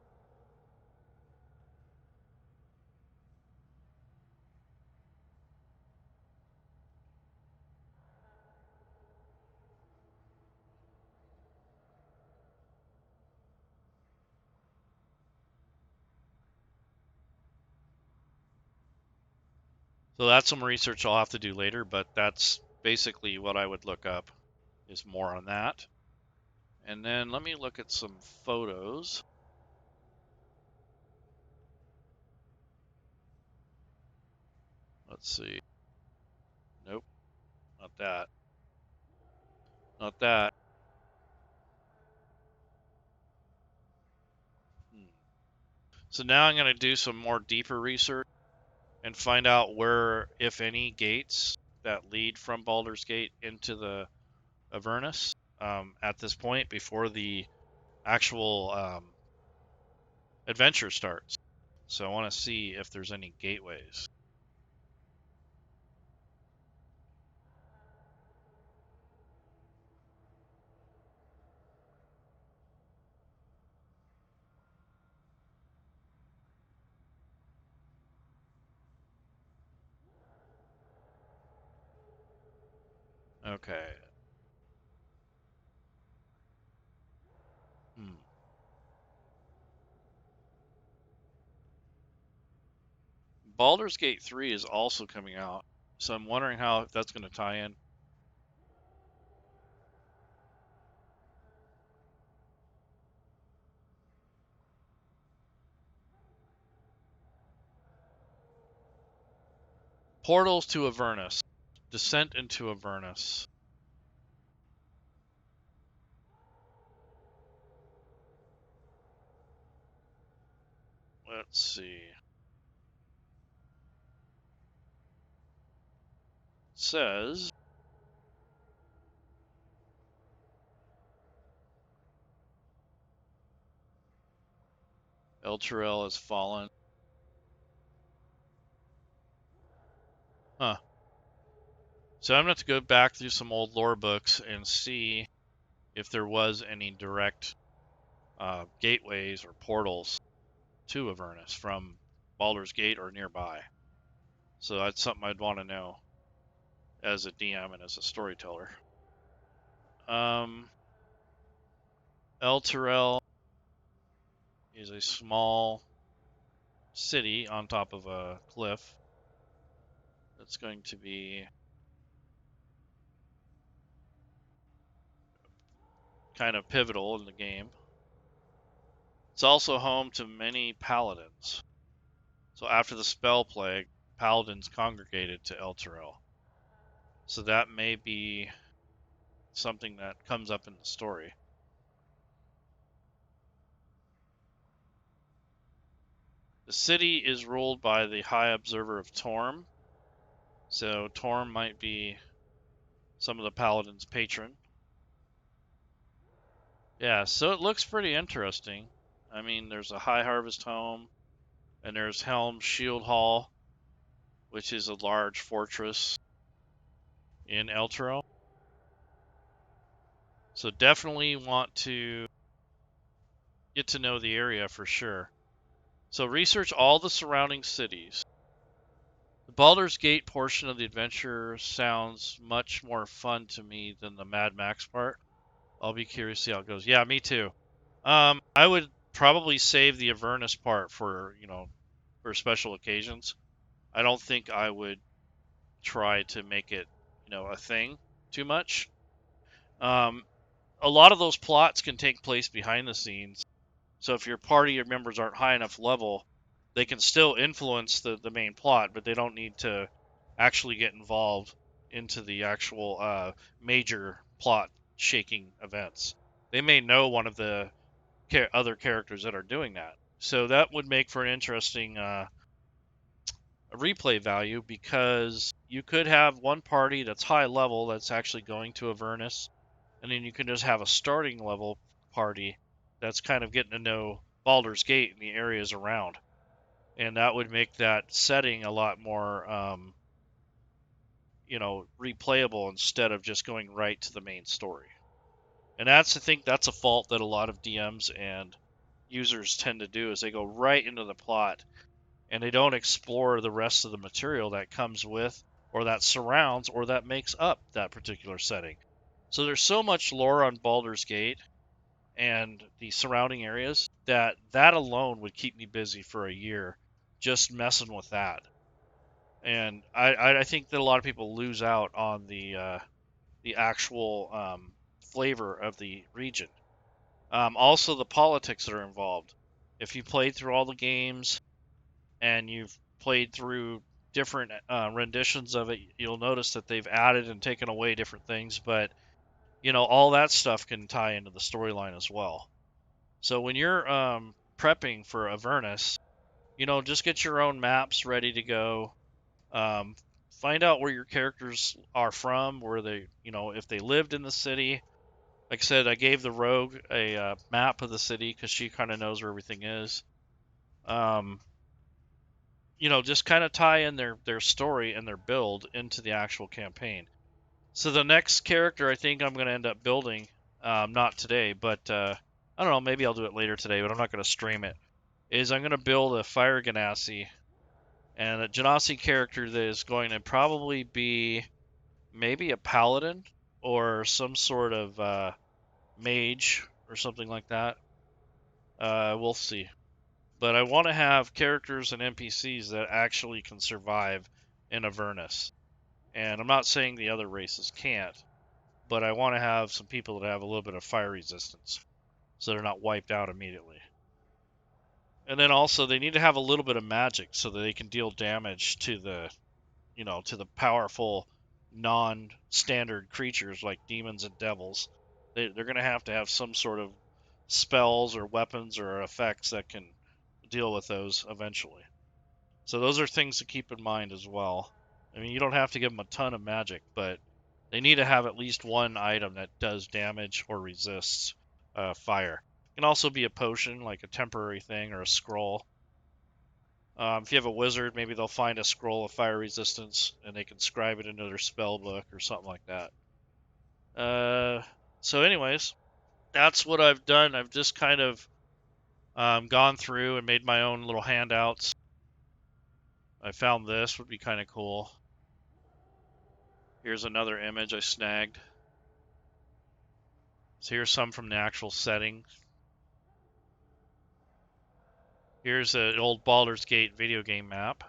So that's some research I'll have to do later, but that's basically what I would look up, is more on that. And then let me look at some photos. Let's see. Nope, not that. Not that. Hmm. So now I'm going to do some more deeper research and find out where, if any, gates that lead from Baldur's Gate into the Avernus at this point before the actual adventure starts. So I want to see if there's any gateways. Okay. Hmm. Baldur's Gate 3 is also coming out, so I'm wondering how that's going to tie in. Portals to Avernus. Descent into Avernus. Let's see. It says Elturel has fallen. Huh. So I'm going to have to go back through some old lore books and see if there was any direct gateways or portals to Avernus from Baldur's Gate or nearby. So that's something I'd want to know as a DM and as a storyteller. El Terrell is a small city on top of a cliff that's going to be kind of pivotal in the game. It's also home to many paladins. So after the spell plague, paladins congregated to El Terrell. So that may be something that comes up in the story. The city is ruled by the High Observer of Torm. So Torm might be some of the paladins' patron. Yeah, so it looks pretty interesting. I mean, there's a High Harvest home, and there's Helm's Shield Hall, which is a large fortress in Elturel. So definitely want to get to know the area for sure. So research all the surrounding cities. The Baldur's Gate portion of the adventure sounds much more fun to me than the Mad Max part. I'll be curious to see how it goes. Yeah, me too. I would probably save the Avernus part for, for special occasions. I don't think I would try to make it, a thing too much. Um, a lot of those plots can take place behind the scenes. So if your party members aren't high enough level, they can still influence the main plot, but they don't need to actually get involved into the actual major plot shaking events. They may know one of the other characters that are doing that. So that would make for an interesting replay value, because you could have one party that's high level that's actually going to Avernus, and then you can just have a starting level party that's kind of getting to know Baldur's Gate and the areas around, and that would make that setting a lot more, replayable instead of just going right to the main story. And I think that's a fault that a lot of DMs and users tend to do, is they go right into the plot and they don't explore the rest of the material that comes with, or that surrounds, or that makes up that particular setting. So there's so much lore on Baldur's Gate and the surrounding areas that alone would keep me busy for a year just messing with that. And I think that a lot of people lose out on the actual flavor of the region. Also, the politics that are involved. If you played through all the games and you've played through different renditions of it, you'll notice that they've added and taken away different things, but all that stuff can tie into the storyline as well. So when you're prepping for Avernus, just get your own maps ready to go. Um, find out where your characters are from, where they, if they lived in the city. Like I said, I gave the rogue a map of the city because she kind of knows where everything is. Um, just kind of tie in their story and their build into the actual campaign. So the next character I think I'm going to end up building, not today, but I don't know, maybe I'll do it later today, but I'm not going to stream it, is I'm going to build a Fire Ganassi, and a Genasi character that is going to probably be maybe a paladin or some sort of mage or something like that. We'll see. But I want to have characters and NPCs that actually can survive in Avernus. And I'm not saying the other races can't, but I want to have some people that have a little bit of fire resistance so they're not wiped out immediately. And then also they need to have a little bit of magic so that they can deal damage to the powerful non-standard creatures like demons and devils. They're going to have some sort of spells or weapons or effects that can deal with those eventually. So those are things to keep in mind as well. I mean, you don't have to give them a ton of magic, but they need to have at least one item that does damage or resists fire. It can also be a potion, like a temporary thing, or a scroll. If you have a wizard, maybe they'll find a scroll of fire resistance and they can scribe it into their spell book or something like that. So anyways, that's what I've done. I've just kind of gone through and made my own little handouts. I found this would be kind of cool. Here's another image I snagged. So here's some from the actual setting. Here's an old Baldur's Gate video game map.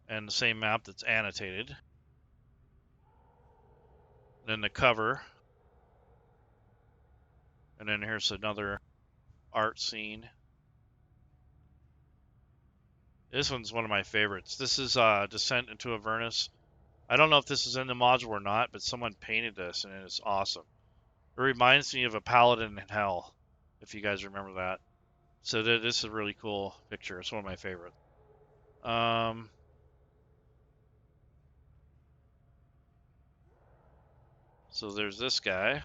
And the same map that's annotated. And then the cover. And then here's another art scene. This one's one of my favorites. This is Descent into Avernus. I don't know if this is in the module or not, but someone painted this and it's awesome. It reminds me of a paladin in hell, if you guys remember that. So this is a really cool picture. It's one of my favorites. So there's this guy.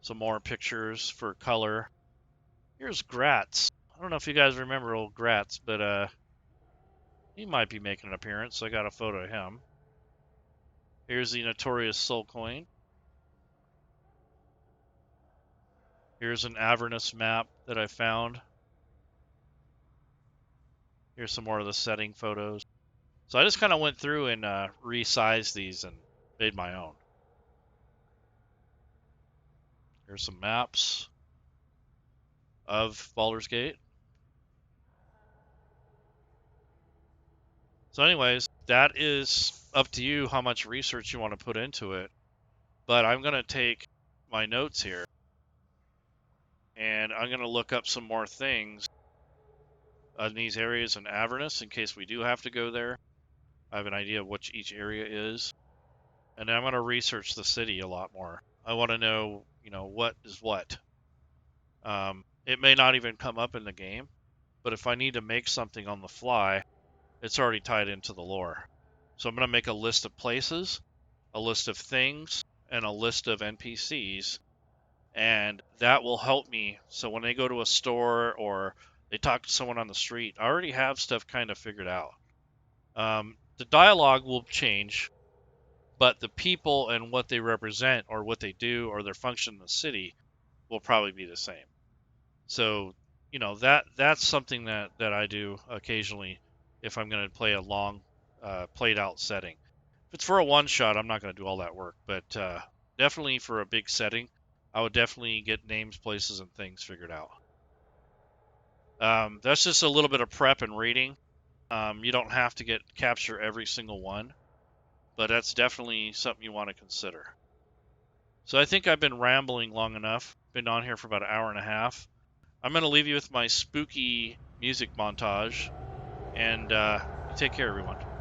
Some more pictures for color. Here's Gratz. I don't know if you guys remember old Gratz, but he might be making an appearance. So I got a photo of him. Here's the notorious Soul Coin. Here's an Avernus map that I found. Here's some more of the setting photos. So I just kind of went through and resized these and made my own. Here's some maps of Baldur's Gate. So anyways, that is up to you how much research you want to put into it. But I'm going to take my notes here and I'm going to look up some more things in these areas in Avernus in case we do have to go there. I have an idea of what each area is. And then I'm going to research the city a lot more. I want to know, what is what. It may not even come up in the game, but if I need to make something on the fly, it's already tied into the lore. So I'm going to make a list of places, a list of things, and a list of NPCs, and that will help me. So when they go to a store or they talk to someone on the street, I already have stuff kind of figured out. The dialogue will change, but the people and what they represent or what they do or their function in the city will probably be the same. So, that's something that I do occasionally if I'm going to play a long, played out setting. If it's for a one shot, I'm not going to do all that work, but definitely for a big setting, I would definitely get names, places, and things figured out. That's just a little bit of prep and reading. You don't have to capture every single one, but that's definitely something you want to consider. So I think I've been rambling long enough. Been on here for about an hour and a half. I'm going to leave you with my spooky music montage, and you take care, everyone.